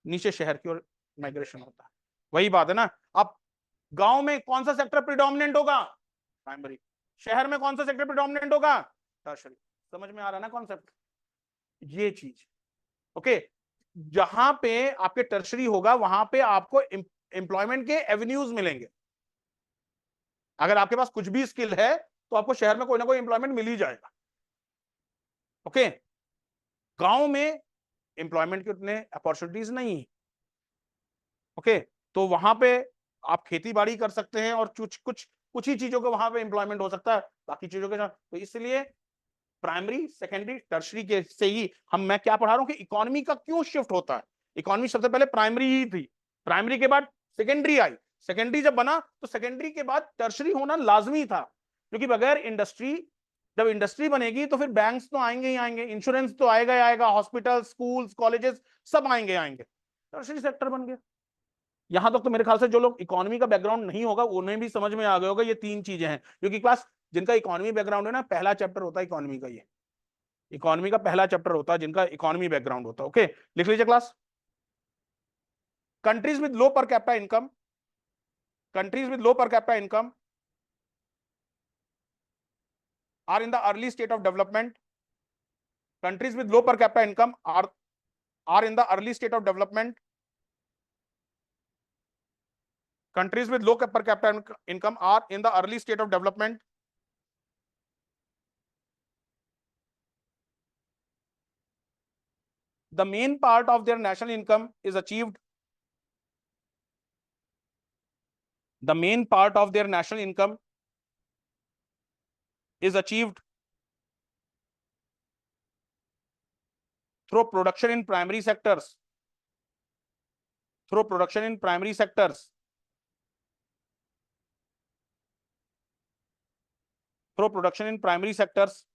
Speaker 1: नीचे शहर की ओर माइग्रेशन होता है, वही बात है ना। अब गांव में कौन सा सेक्टर प्रिडोमिनेंट होगा? प्राइमरी। शहर में कौन सा सेक्टर प्रिडोमिनेंट होगा? टर्शरी। समझ में आ रहा ना कॉन्सेप्ट? ये चीज, ओके। जहां पे आपके टर्शरी होगा वहां पे आपको एम्प्लॉयमेंट के एवेन्यूज मिलेंगे। अगर आपके पास कुछ भी स्किल है तो आपको शहर में कोई ना कोई एम्प्लॉयमेंट मिल ही जाएगा, ओके। गांव में एम्प्लॉयमेंट के उतने अपॉर्चुनिटीज नहीं है, ओके। तो वहां पे आप खेती बाड़ी कर सकते हैं और कुछ ही चीजों को वहां पे एम्प्लॉयमेंट हो सकता है, बाकी चीजों के साथ। तो इसलिए प्राइमरी सेकेंडरी टर्शरी के से ही मैं क्या पढ़ा रहा हूं कि इकोनॉमी का क्यों शिफ्ट होता है। इकोनॉमी सबसे पहले प्राइमरी ही थी, प्राइमरी के बाद सेकेंडरी आई, सेकेंडरी जब बना तो सेकेंडरी के बाद टर्शरी होना लाजमी था, क्योंकि बगैर इंडस्ट्री, जब इंडस्ट्री बनेगी तो फिर बैंक्स तो आएंगे ही आएंगे, इंश्योरेंस तो आएगा ही आएगा, हॉस्पिटल, स्कूल्स, कॉलेजेस सब आएंगे आएंगे, टर्शरी सेक्टर बन गया। यहां तक तो मेरे ख्याल से जो लोग इकोनॉमी का बैकग्राउंड नहीं होगा उन्हें भी समझ में आ गया होगा ये तीन चीजें हैं, क्योंकि क्लास जिनका इकोनॉमी बैकग्राउंड है ना, पहला चैप्टर होता है इकोनॉमी का, ये इकोनॉमी का पहला चैप्टर होता है जिनका इकोनॉमी बैकग्राउंड होता है, ओके। लिख लीजिए class. Countries with low per capita income, countries with low per capita income are in the early state of development. Countries with low per capita income are in the early state of development. Countries with low per capita income are in the early state of development. The main part of their national income is achieved. The main part of their national income is achieved through production in primary sectors. Through production in primary sectors. Through production in primary sectors.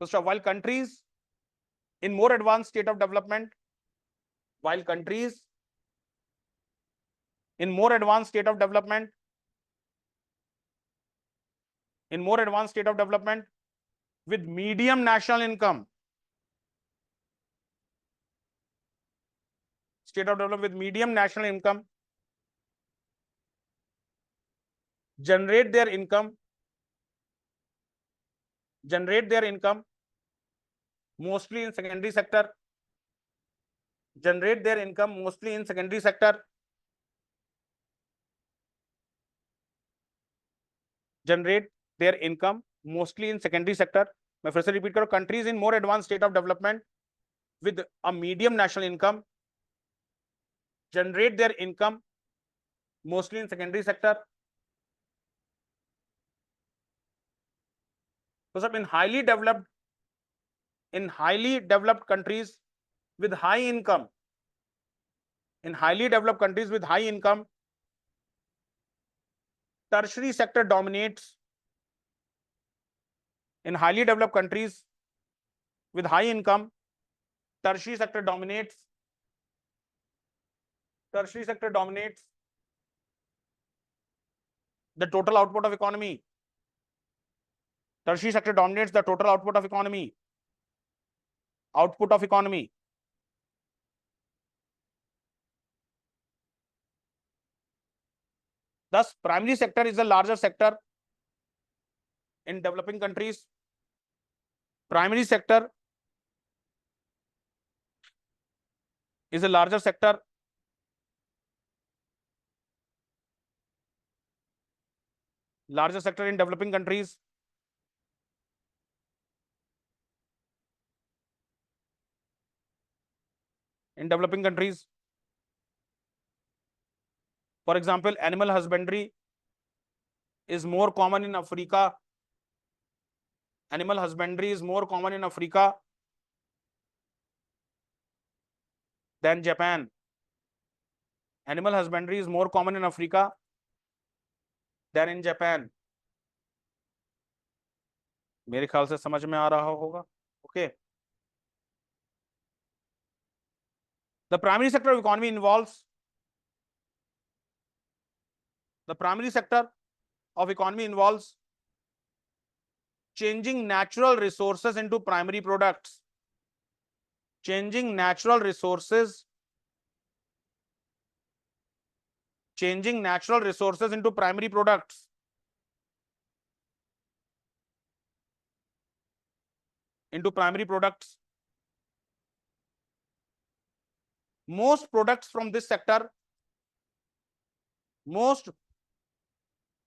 Speaker 1: So while countries in more advanced state of development, while countries in more advanced state of development, in more advanced state of development with medium national income, state of development with medium national income, generate their income mostly in secondary sector, generate their income mostly in secondary sector, generate their income mostly in secondary sector. मैं फिर से repeat करूं, countries in more advanced state of development with a medium national income generate their income mostly in secondary sector. तो सब in highly developed countries with high income, in highly developed countries with high income, tertiary sector dominates. In highly developed countries with high income, tertiary sector dominates. Tertiary sector dominates the total output of economy. Tertiary sector dominates the total output of economy. Output of economy. Thus, primary sector is the larger sector in developing countries. Primary sector is a larger sector in developing countries. In developing countries, for example, animal husbandry is more common in Africa. Animal husbandry is more common in Africa than Japan. Animal husbandry is more common in Africa than in Japan. मेरे ख्याल से समझ में आ रहा होगा, okay. The primary sector of economy involves the primary sector of economy involves changing natural resources into primary products. changing natural resources into primary products. Most products from this sector, most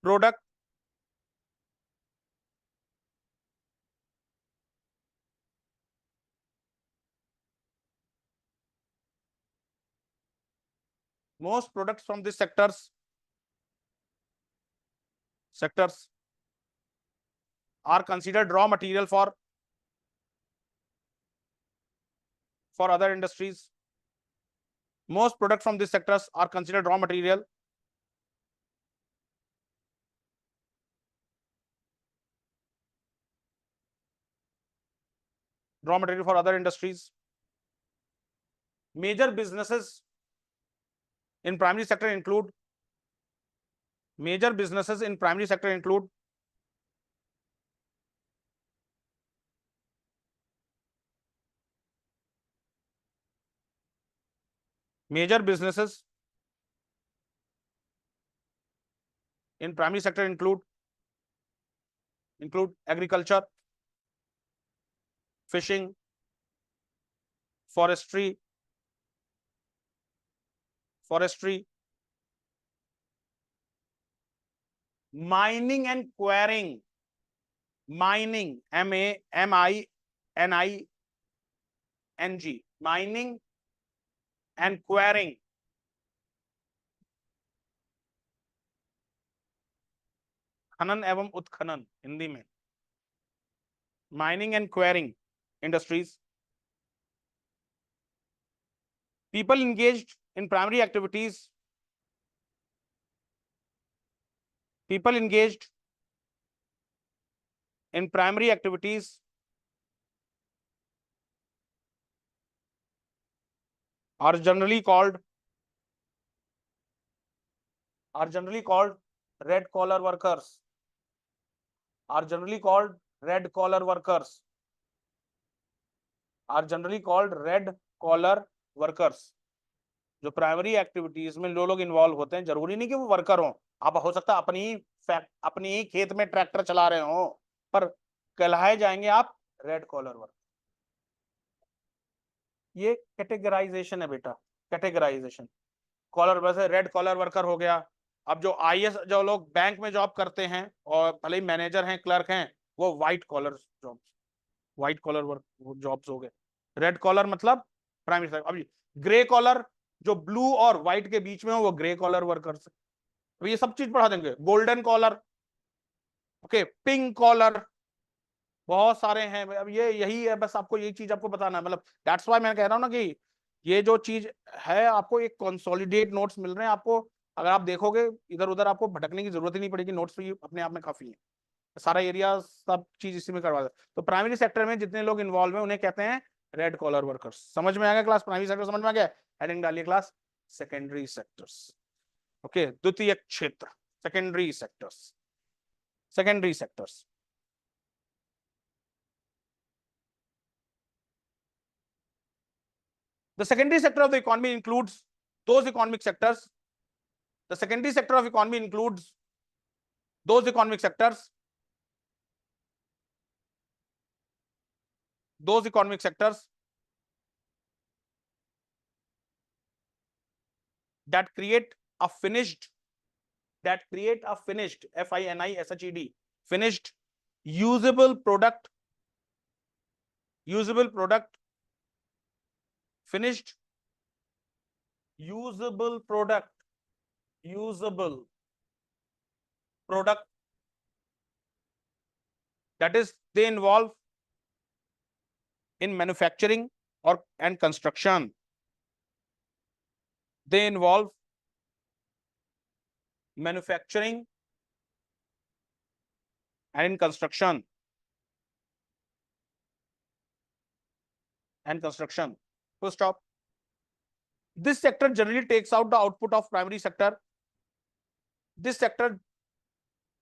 Speaker 1: product most products from this sectors are considered raw material for other industries. Most products from these sectors are considered raw material for other industries. Major businesses in primary sector include major businesses in primary sector include major businesses in primary sector include agriculture, fishing, forestry, mining and quarrying. Mining, M-A-M-I-N-I-N-G, mining and quarrying. खनन एवं उत्खनन हिंदी में, mining and quarrying industries. People engaged in primary activities. People engaged in primary activities are generally called red collar workers. Are generally called red collar workers. Are generally called red collar workers. जो primary activities में लोग involve होते हैं, जरूरी नहीं कि वो worker हो, आप हो सकता है अपनी ही खेत में ट्रैक्टर चला रहे हो, पर कहलाए जाएंगे आप रेड कॉलर वर्कर। ये कैटेगराइजेशन है बेटा, कैटेगराइजेशन। कॉलर वैसे रेड कॉलर वर्कर हो गया। अब जो आईएएस जो लोग बैंक में जॉब करते हैं और भले ही मैनेजर हैं, क्लर्क हैं, वो व्हाइट कॉलर वर्क जॉब्स हो गए। रेड कॉलर मतलब प्राइमरी सेक्टर। अब ग्रे कॉलर जो ब्लू और व्हाइट के बीच में हो, वो ग्रे कॉलर वर्कर्स। अब ये सब चीज पढ़ा देंगे। Golden collar, okay, pink collar, बहुत सारे हैं। अब ये यही है, बस आपको यही चीज आपको बताना है। मतलब दैट्स व्हाई मैं कह रहा हूं ना कि ये जो चीज है, आपको एक कंसोलिडेट नोट्स मिल रहे हैं आपको। अगर आप देखोगे इधर उधर, आपको भटकने की जरूरत ही नहीं पड़ेगी, नोट्स भी अपने आप में काफी है। सारा एरिया सब चीज इसी में करवा दे। तो प्राइमरी सेक्टर में जितने लोग इन्वॉल्व हैं उन्हें कहते हैं रेड कॉलर वर्कर्स। समझ में आ गया क्लास? प्राइमरी सेक्टर समझ में आ गया? हेडिंग डालिए क्लास सेकेंडरी सेक्टर्स। ओके, द्वितीय क्षेत्र, secondary sectors. The secondary sector of the economy includes those economic sectors. The secondary sector of economy includes those economic sectors that create a finished FINISHED finished usable product finished usable product that is, they involve in manufacturing and construction. They involve manufacturing and in construction. Full stop. This sector generally takes out the output of primary sector. This sector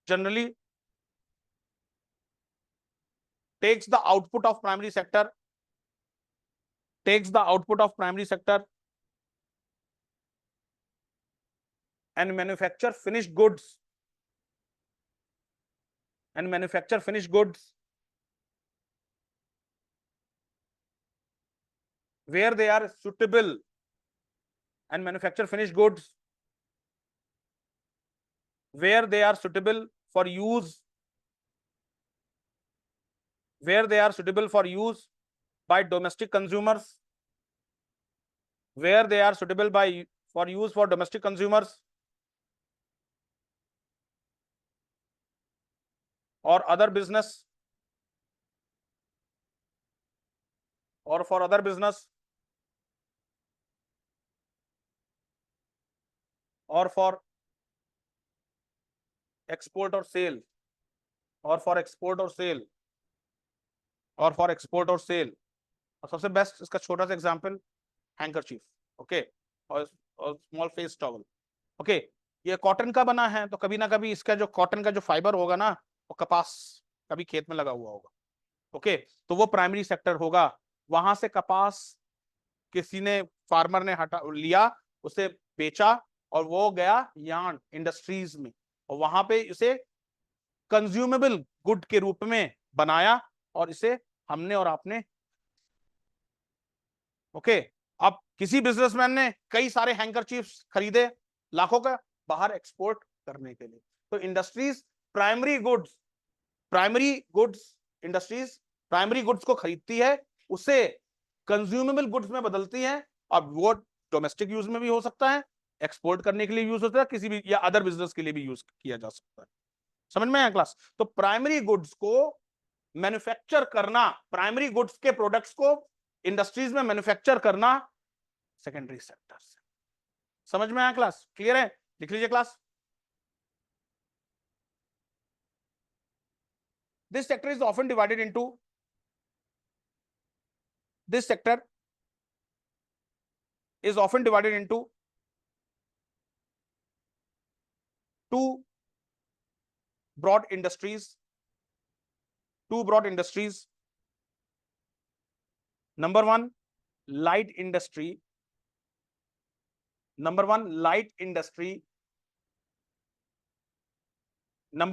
Speaker 1: generally takes the output of primary sector takes the output of primary sector and manufacture finished goods where they are suitable and manufacture finished goods where they are suitable for use by domestic consumers for domestic consumers or other business or for other business or for export or sale और सबसे best इसका छोटा सा example handkerchief, okay, और small face towel, okay. ये cotton का बना है तो कभी ना कभी इसका जो कॉटन का जो फाइबर होगा ना वो कपास कभी खेत में लगा हुआ होगा, ओके, तो वो प्राइमरी सेक्टर होगा। वहां से कपास किसी ने फार्मर ने हटा लिया, उसे बेचा और वो गया यार्न इंडस्ट्रीज में और वहां पे इसे कंज्यूमेबल गुड के रूप में बनाया और इसे हमने और आपने, ओके। अब किसी बिजनेसमैन ने कई सारे हैंकरचीफ्स खरीदे लाखों का बाहर एक्सपोर्ट करने के लिए, तो इंडस्ट्रीज प्राइमरी गुड्स को खरीदती है, उसे कंज्यूमेबल गुड्स में बदलती है। अब वो डोमेस्टिक यूज में भी हो सकता है, एक्सपोर्ट करने के लिए यूज होता है, किसी भी या अदर बिजनेस के लिए भी यूज किया जा सकता है। समझ में आया क्लास? तो प्राइमरी गुड्स को मैन्युफैक्चर करना, प्राइमरी गुड्स के प्रोडक्ट्स को इंडस्ट्रीज में मैन्युफैक्चर करना सेकेंडरी सेक्टर से। समझ में आया क्लास? क्लियर है? लिख लीजिए class. This sector is often divided into two broad industries. Number one, light industry. Number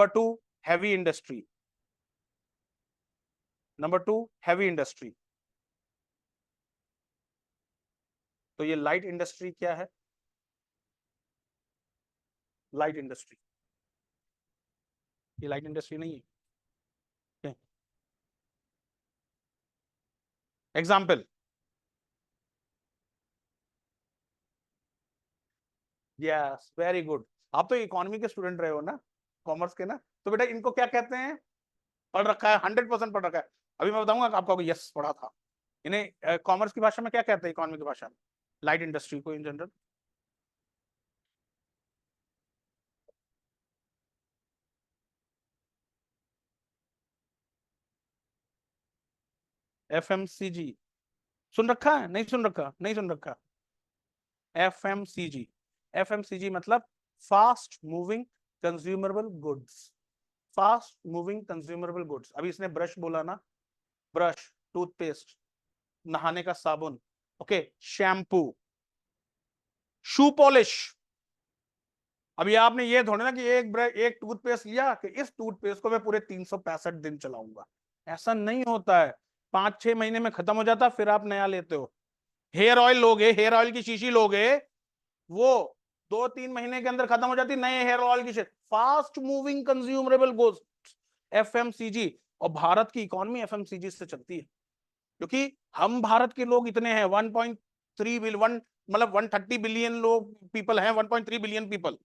Speaker 1: two, heavy industry. तो ये लाइट इंडस्ट्री क्या है? लाइट इंडस्ट्री, ये लाइट इंडस्ट्री नहीं है। Example, yes, very good. आप तो इकोनॉमी के स्टूडेंट रहे हो ना, कॉमर्स के ना, तो बेटा इनको क्या कहते हैं? पढ़ रखा है, 100% पढ़ रखा है। अभी मैं बताऊंगा आपको, यस पढ़ा था। इन्हें कॉमर्स की भाषा में क्या कहते हैं, इकोनॉमी की भाषा में? लाइट इंडस्ट्री को इन जनरल एफएमसीजी। सुन रखा है? नहीं सुन रखा? एफएमसीजी मतलब फास्ट मूविंग कंज्यूमरेबल गुड्स। अभी इसने ब्रश बोला ना, ब्रश, टूथपेस्ट, नहाने का साबुन, ओके, शैम्पू, शू पॉलिश। अभी आपने ये थोड़े ना कि एक टूथपेस्ट लिया कि इस टूथपेस्ट को मैं पूरे 365 दिन चलाऊंगा, ऐसा नहीं होता है। 5-6 महीने में खत्म हो जाता, फिर आप नया लेते हो। हेयर ऑयल लोगे, हेयर ऑयल की शीशी लोगे, वो 2-3 महीने के अंदर खत्म हो जाती, नए हेयर ऑयल की शीशी। Fast moving consumerable goods, FMCG. और भारत की इकोनॉमी एफएमसीजी से चलती है, क्योंकि हम भारत के लोग इतने हैं 1.3 बिलियन, मतलब 130 बिलियन लोग, पीपल हैं, 1.3 बिलियन पीपल,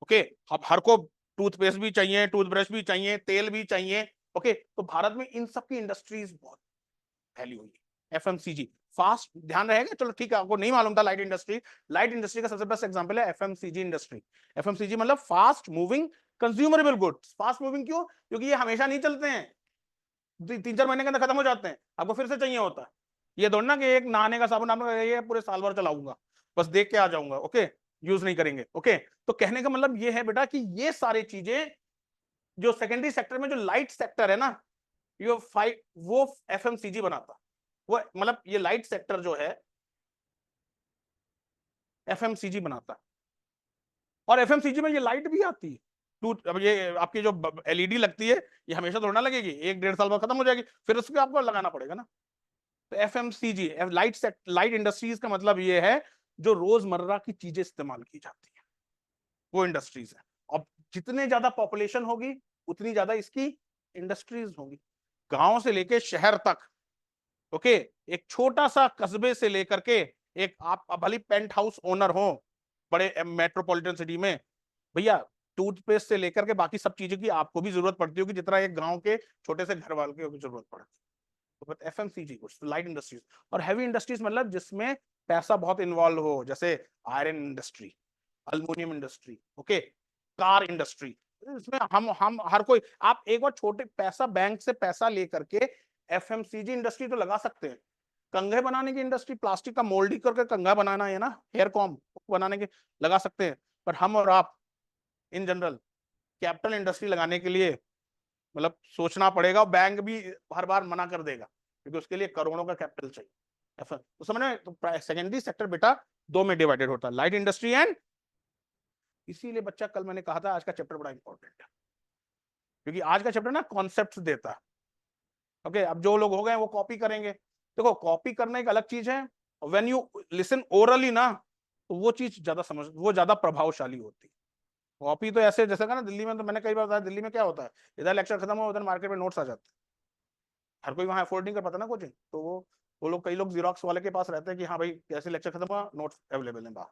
Speaker 1: ओके। अब हर को टूथपेस्ट भी चाहिए, टूथब्रश भी चाहिए, तेल भी चाहिए, ओके। तो भारत में इन सब की इंडस्ट्रीज बहुत फैली हुई है। एफएमसीजी फास्ट, ध्यान रहेगा, चलो ठीक है, आपको नहीं मालूम था लाइट इंडस्ट्री का सबसे बेस्ट एग्जांपल है एफएमसीजी इंडस्ट्री। एफएमसीजी मतलब fast moving consumerable goods. Fast moving क्यों? क्योंकि ये हमेशा नहीं चलते हैं, 3-4 महीने के अंदर खत्म हो जाते हैं, आपको फिर से चाहिए होता है। ये दौड़ना कि एक नहाने का साबुन आपने ये पूरे साल भर चलाऊंगा, बस देख के आ जाऊंगा, ओके, यूज नहीं करेंगे, ओके। तो कहने का मतलब ये है बेटा कि ये सारी चीजें जो सेकेंडरी सेक्टर में, जो लाइट सेक्टर है ना, वो एफएमसीजी बनाता, वो मतलब ये लाइट सेक्टर जो है एफएमसीजी बनाता है, और एफएमसीजी में ये लाइट भी आती है। अब ये आपकी जो एलईडी लगती है ये हमेशा थोड़ा ना लगेगी, 1-1.5 साल बाद खत्म हो जाएगी, फिर उसको आपको लगाना पड़ेगा ना। तो एफएमसीजी लाइट इंडस्ट्रीज का मतलब ये है जो रोजमर्रा की चीजें इस्तेमाल की जाती है वो इंडस्ट्रीज है। अब जितने ज्यादा पॉपुलेशन होगी उतनी ज्यादा इसकी इंडस्ट्रीज होंगी, गांव से लेके शहर तक। ओके, एक छोटा सा कस्बे से लेकर के एक आप भली पेंट हाउस ओनर हो बड़े मेट्रोपॉलिटन सिटी में, भैया टूथपेस्ट से लेकर के बाकी सब चीजों की आपको भी जरूरत पड़ती होगी जितना एक गांव के छोटे से घर वाले की जरूरत पड़ती है। तो एफएमसीजी कुछ लाइट इंडस्ट्रीज, और हैवी इंडस्ट्रीज मतलब जिसमें पैसा बहुत इन्वॉल्व हो, जैसे iron industry, aluminium industry, okay, car industry. इसमें हम हर कोई, आप एक बार छोटे पैसा बैंक से पैसा लेकर के एफएमसीजी इंडस्ट्री तो लगा सकते हैं। कंघे बनाने की इंडस्ट्री, प्लास्टिक का मोल्डिंग करके कंघा बनाना है ना, हेयर कॉम बनाने के लगा सकते हैं। पर हम और आप इन जनरल कैपिटल इंडस्ट्री लगाने के लिए मतलब सोचना पड़ेगा, और बैंक भी हर बार मना कर देगा क्योंकि उसके लिए करोड़ों का कैपिटल चाहिए। तो समझ में, तो सेकेंडरी सेक्टर बेटा दो में डिवाइडेड होता है, लाइट इंडस्ट्री एंड, इसीलिए बच्चा कल मैंने कहा था आज का चैप्टर बड़ा इंपॉर्टेंट है, क्योंकि आज का चैप्टर ना कॉन्सेप्ट्स देता है। ओके, अब जो लोग हो गए वो कॉपी करेंगे, देखो कॉपी करना एक अलग चीज है, व्हेन यू लिसन ओरली ना तो वो चीज ज्यादा समझ, वो ज्यादा प्रभावशाली होती है। कॉपी तो ऐसे जैसे ना दिल्ली में, तो मैंने कई बार बताया दिल्ली में क्या होता है, इधर लेक्चर खत्म हो उधर मार्केट में नोट्स आ जाते हैं, हर कोई वहां अफोर्ड नहीं कर पाता ना कोचिंग, तो वो लोग, कई लोग जीरोक्स वाले के पास रहते हैं कि हाँ भाई कैसे लेक्चर खत्म हुआ, नोट्स अवेलेबल है बाहर।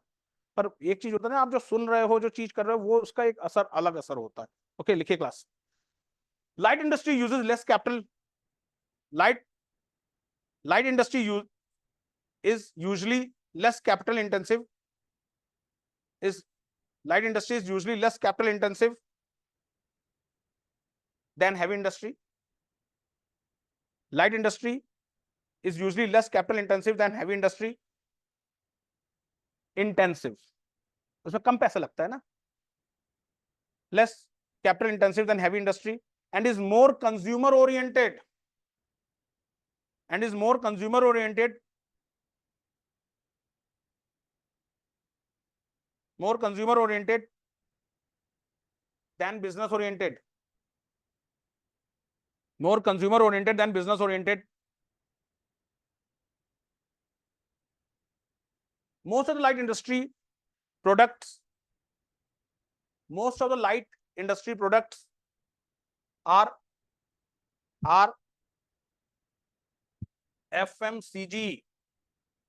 Speaker 1: पर एक चीज होता है ना, आप जो सुन रहे हो, जो चीज कर रहे हो, वो उसका एक असर, अलग असर होता है। ओके, लिखिए class. Light industry uses less capital, light light industry is usually less capital intensive, is light industry is usually less capital intensive than heavy industry. Light industry is usually less capital intensive than heavy industry. Intensive, उसमें कम पैसा लगता है ना, less capital intensive than heavy industry, and is more consumer oriented, and is more consumer oriented, more consumer oriented than business oriented, more consumer oriented than business oriented. Most of the light industry products, most of the light industry products are FMCG,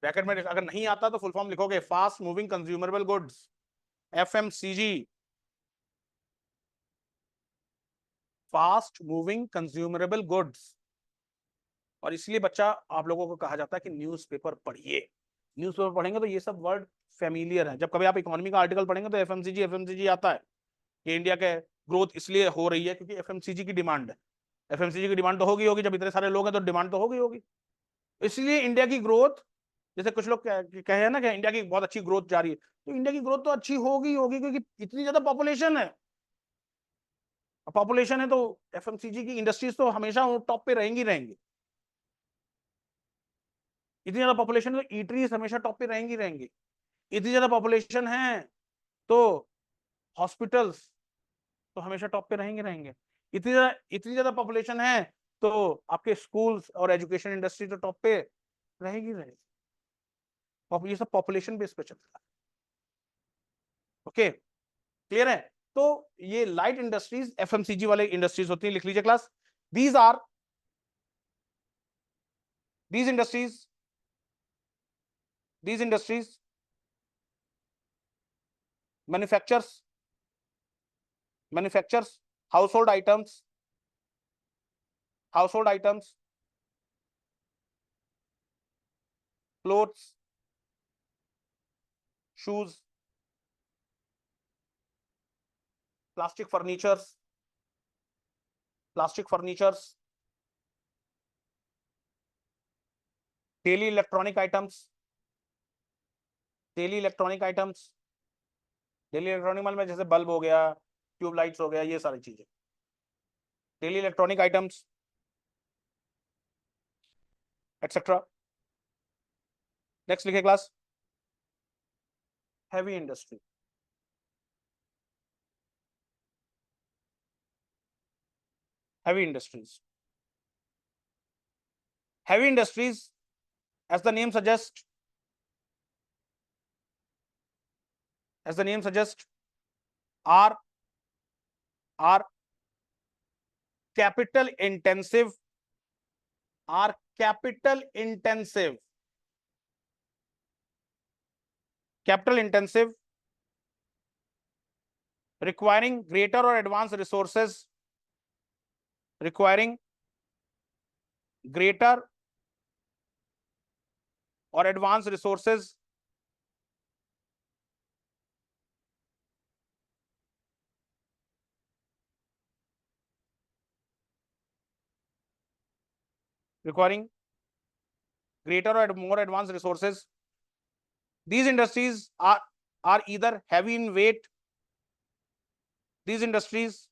Speaker 1: bracket में अगर नहीं आता तो full form लिखोगे, fast moving consumerable goods, FMCG, fast moving consumerable goods. और इसलिए बच्चा आप लोगों को कहा जाता है कि न्यूज़पेपर पढ़िए, न्यूज़पेपर पढ़ेंगे तो ये सब वर्ड फेमिलियर है। जब कभी आप इकोनॉमी का आर्टिकल पढ़ेंगे तो एफएमसीजी आता है कि इंडिया के ग्रोथ इसलिए हो रही है क्योंकि एफएमसीजी की डिमांड है। एफएमसीजी की डिमांड तो होगी, जब इतने सारे लोग हैं तो डिमांड तो होगी। इसलिए इंडिया की ग्रोथ, जैसे कुछ लोग कहे ना कि इंडिया की बहुत अच्छी ग्रोथ जा रही है, तो इंडिया की ग्रोथ तो अच्छी होगी क्योंकि इतनी ज्यादा पॉपुलेशन है। पॉपुलेशन है तो एफएमसीजी की इंडस्ट्रीज तो हमेशा टॉप पे रहेंगी। इतनी ज्यादा पॉपुलेशन है तो ईटरीज हमेशा टॉप पे रहेंगी। इतनी ज्यादा पॉपुलेशन है तो हॉस्पिटल्स तो हमेशा टॉप पे रहेंगे। इतनी ज्यादा पॉपुलेशन है तो आपके स्कूल्स और एजुकेशन इंडस्ट्री तो टॉप पे रहेगी। ये सब पॉपुलेशन बेस पे चलता है। ओके, क्लियर है। तो ये लाइट इंडस्ट्रीज एफएमसीजी वाले इंडस्ट्रीज होती है, लिख लीजिए class. These industries manufactures household items, clothes, shoes, plastic furnitures, daily electronic items, daily electronic माल में जैसे बल्ब हो गया, ट्यूबलाइट्स हो गया, ये सारी चीजें daily electronic items etcetera. Next लिखे class, heavy industry. Heavy industries, heavy industries as the name suggests, as the name suggests, are are capital intensive, are capital intensive, capital intensive, requiring greater or advanced resources, requiring greater or advanced resources, requiring greater or more advanced resources. These industries are either heavy in weight, these industries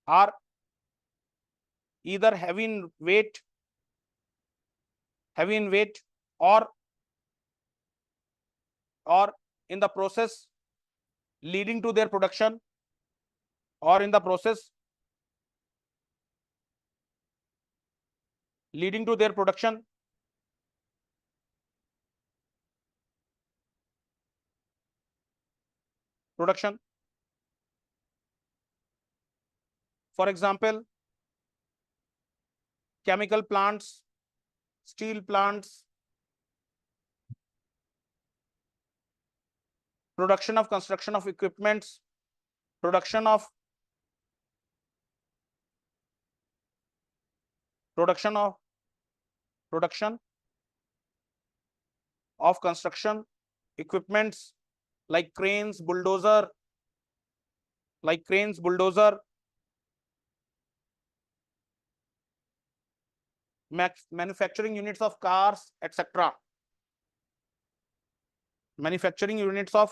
Speaker 1: are either heavy in weight, or in the process leading to their production, or in the process leading to their production, for example, chemical plants, steel plants, production of construction of equipments, production of construction equipments like cranes, bulldozer, manufacturing units of cars, etc. Manufacturing units of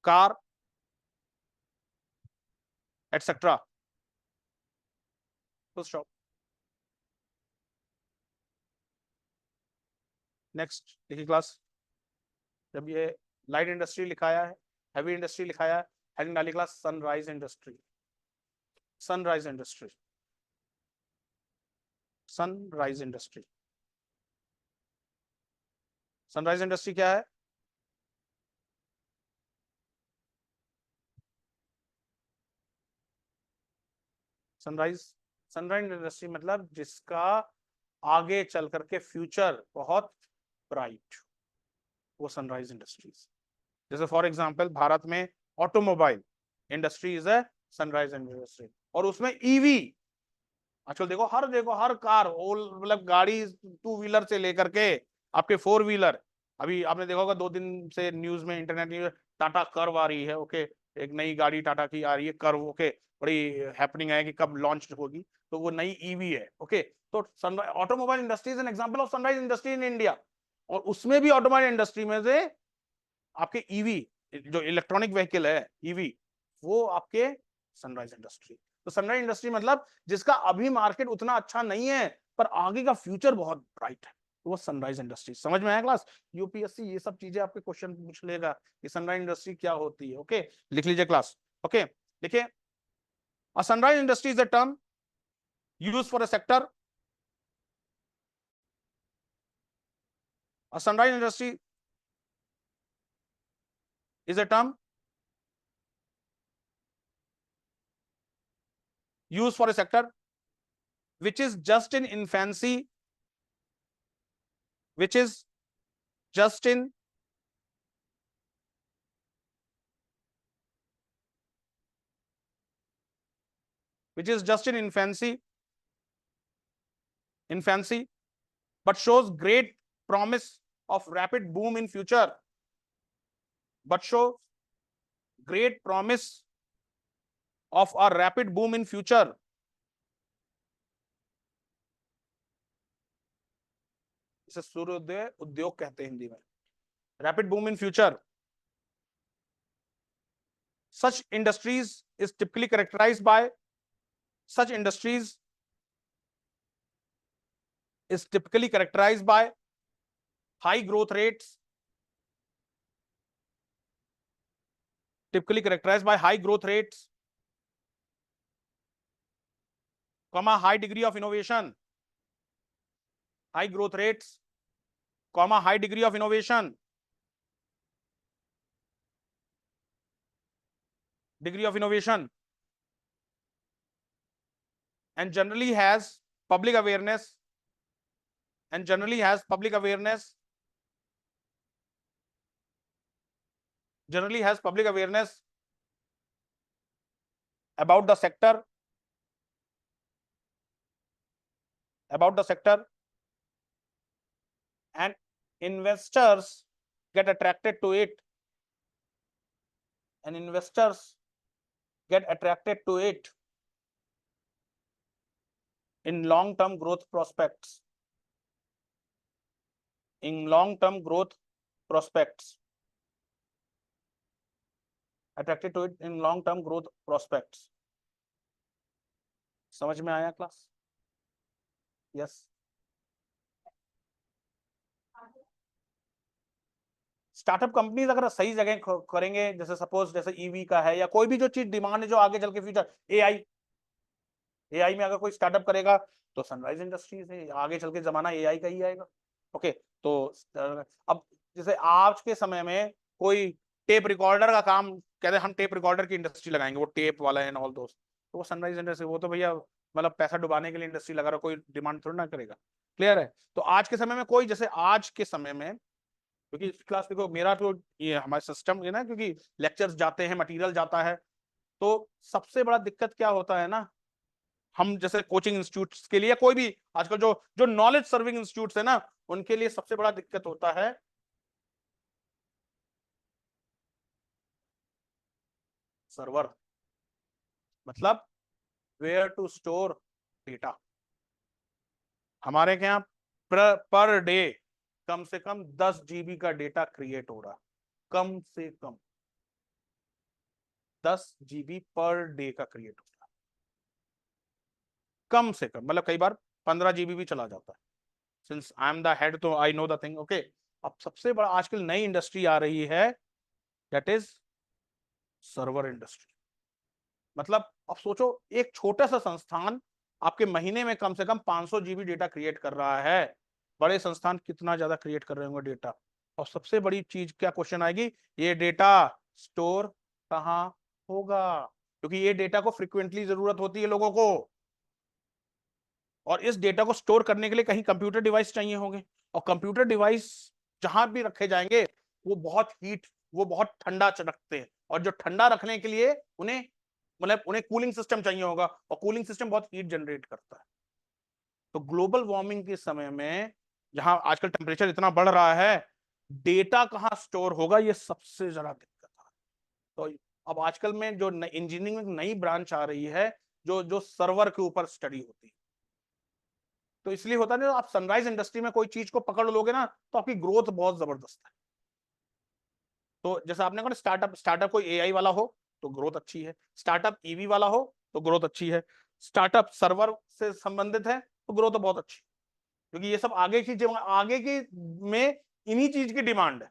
Speaker 1: car, etc. Full stop. Next देखिए class, जब ये light industry लिखाया है, heavy industry लिखाया है, heading डाली class sunrise industry. Sunrise industry, sunrise industry, sunrise industry क्या है? सनराइज इंडस्ट्री मतलब जिसका आगे चल करके फ्यूचर बहुत ब्राइट, वो सनराइज इंडस्ट्रीज। जैसे फॉर एग्जांपल भारत में automobile industry is a sunrise industry, और उसमें ईवी आजकल देखो हर कार, मतलब गाड़ी 2 व्हीलर से लेकर के आपके 4 व्हीलर। अभी आपने देखा होगा 2 दिन से न्यूज में, इंटरनेट न्यूज, टाटा कर्व आ रही है, ओके, एक नई गाड़ी टाटा की आ रही है कर्व, ओके, बड़ी हैपनिंग है कि कब लॉन्च होगी, तो वो नई ईवी है, ओके। तो automobile industry is an example of sunrise industry in India, और उसमें भी ऑटोमोबाइल इंडस्ट्री में से आपके ईवी, जो इलेक्ट्रॉनिक व्हीकल है ईवी, वो आपके सनराइज इंडस्ट्री। तो सनराइज इंडस्ट्री मतलब जिसका अभी मार्केट उतना अच्छा नहीं है पर आगे का फ्यूचर बहुत ब्राइट है, तो वो सनराइज इंडस्ट्री। समझ में आया क्लास? यूपीएससी ये सब चीजें आपके क्वेश्चन पूछ लेगा कि सनराइज इंडस्ट्री क्या होती है, ओके, लिख लीजिए क्लास, ओके। देखिए, अ sunrise industry is a term used for a sector, a sunrise industry is a term used for a sector which is just in infancy, which is just in infancy, but shows great promise of rapid boom in future, but show great promise of a rapid boom in future. इसे सूर्योदय उद्योग कहते हैं हिंदी में, rapid boom in future. Such industries is typically characterized by such industries is typically characterized by high growth rates, comma high degree of innovation, high growth rates, comma high degree of innovation, and generally has public awareness, about the sector, and investors get attracted to it, in long term growth prospects, समझ में आया class? Yes. Startup companies अगर सही जगह करेंगे, जैसे suppose जैसे EV का है या कोई भी जो चीज डिमांड है जो आगे चल के फ्यूचर, एआई में अगर कोई स्टार्टअप करेगा तो सनराइज इंडस्ट्रीज है, आगे चल के जमाना एआई का ही आएगा। ओके, तो अब जैसे आज के समय में कोई टेप रिकॉर्डर का काम कहते हैं, हम टेप रिकॉर्डर की इंडस्ट्री लगाएंगे, वो टेप वाला एंड ऑल दोस्त, तो वो सनराइज इंडस्ट्री, वो तो भैया मतलब पैसा डुबाने के लिए इंडस्ट्री लगा रहा, कोई डिमांड थोड़ा ना करेगा। क्लियर है? तो आज के समय में कोई, जैसे आज के समय में, क्योंकि क्लास देखो मेरा तो ये हमारा सिस्टम है ना, क्योंकि लेक्चर्स जाते हैं, मटेरियल जाता है, तो सबसे बड़ा दिक्कत क्या होता है ना, हम जैसे कोचिंग इंस्टीट्यूट्स के लिए, कोई भी आजकल जो जो नॉलेज सर्विंग इंस्टीट्यूट्स है ना, उनके लिए सबसे बड़ा दिक्कत होता है सर्वर, मतलब वेयर टू स्टोर डेटा। हमारे यहाँ पर डे कम से कम 10 GB का डेटा क्रिएट हो रहा, कम से कम 10 GB पर डे का क्रिएट हो रहा, कम से कम, मतलब कई बार 15 GB भी चला जाता है। Since I am the head तो I know the thing. Okay, अब सबसे बड़ा आजकल नई इंडस्ट्री आ रही है, दैट इज सर्वर इंडस्ट्री। मतलब अब सोचो, एक छोटा सा संस्थान आपके महीने में कम से कम 500 GB डेटा क्रिएट कर रहा है, बड़े संस्थान कितना ज्यादा क्रिएट कर रहे होंगे डेटा। और सबसे बड़ी चीज क्या क्वेश्चन आएगी, ये डेटा स्टोर कहाँ होगा, क्योंकि ये डेटा को फ्रिक्वेंटली जरूरत होती है लोगों को, और इस डेटा को स्टोर करने के लिए कहीं कंप्यूटर डिवाइस चाहिए होंगे, और कंप्यूटर डिवाइस जहां भी रखे जाएंगे वो बहुत ठंडा रखते हैं, और जो ठंडा रखने के लिए उन्हें कूलिंग सिस्टम चाहिए होगा, और कूलिंग सिस्टम बहुत हीट जनरेट करता है। तो ग्लोबल वार्मिंग के समय में जहां आजकल टेम्परेचर इतना बढ़ रहा है, डेटा कहां स्टोर होगा, ये सबसे ज्यादा दिक्कत है। तो अब आजकल में जो इंजीनियरिंग में नई ब्रांच आ रही है, जो जो सर्वर के ऊपर स्टडी होती है, तो इसलिए होता नहीं, आप सनराइज इंडस्ट्री में कोई चीज को पकड़ लोगे ना, तो आपकी ग्रोथ बहुत जबरदस्त है। तो जैसे आपने कहा स्टार्टअप कोई एआई वाला हो तो ग्रोथ अच्छी है, स्टार्टअप ईवी वाला हो तो ग्रोथ अच्छी है, स्टार्टअप सर्वर से संबंधित है तो ग्रोथ बहुत अच्छी, क्योंकि ये सब आगे की में इन्हीं चीज की डिमांड है।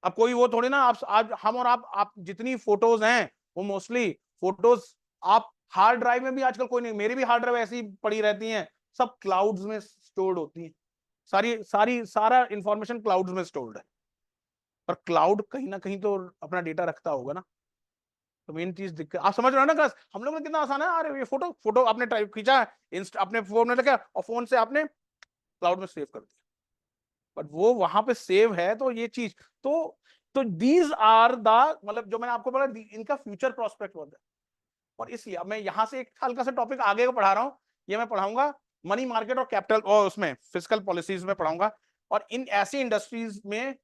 Speaker 1: अब कोई वो थोड़ी ना, आप आज हम और आप जितनी फोटोज हैं वो मोस्टली फोटोज आप हार्ड ड्राइव में भी आजकल कोई नहीं, मेरी भी हार्ड ड्राइव ऐसी पड़ी रहती हैं, सब क्लाउड्स में स्टोर्ड होती है, सारा इंफॉर्मेशन क्लाउड्स में स्टोर्ड है, पर क्लाउड कहीं ना कहीं तो अपना डेटा रखता होगा ना। तो मेन चीज दिक्कत आप समझ रहे हो ना क्लास, हम लोग में कितना आसान है, अरे ये फोटो आपने टाइप खींचा, अपने फोन में लगा और फोन से आपने क्लाउड में सेव कर दिया, बट वो वहां पे सेव है, तो ये चीज तो दीज आर द, मतलब जो मैंने आपको बोला, इनका फ्यूचर प्रोस्पेक्ट होता है। और इसलिए अब मैं यहाँ से एक हल्का सा टॉपिक आगे को पढ़ा रहा हूँ, ये मैं पढ़ाऊंगा मनी मार्केट और कैपिटल, और उसमें फिस्कल पॉलिसीज में पढ़ाऊंगा, और इन ऐसी इंडस्ट्रीज में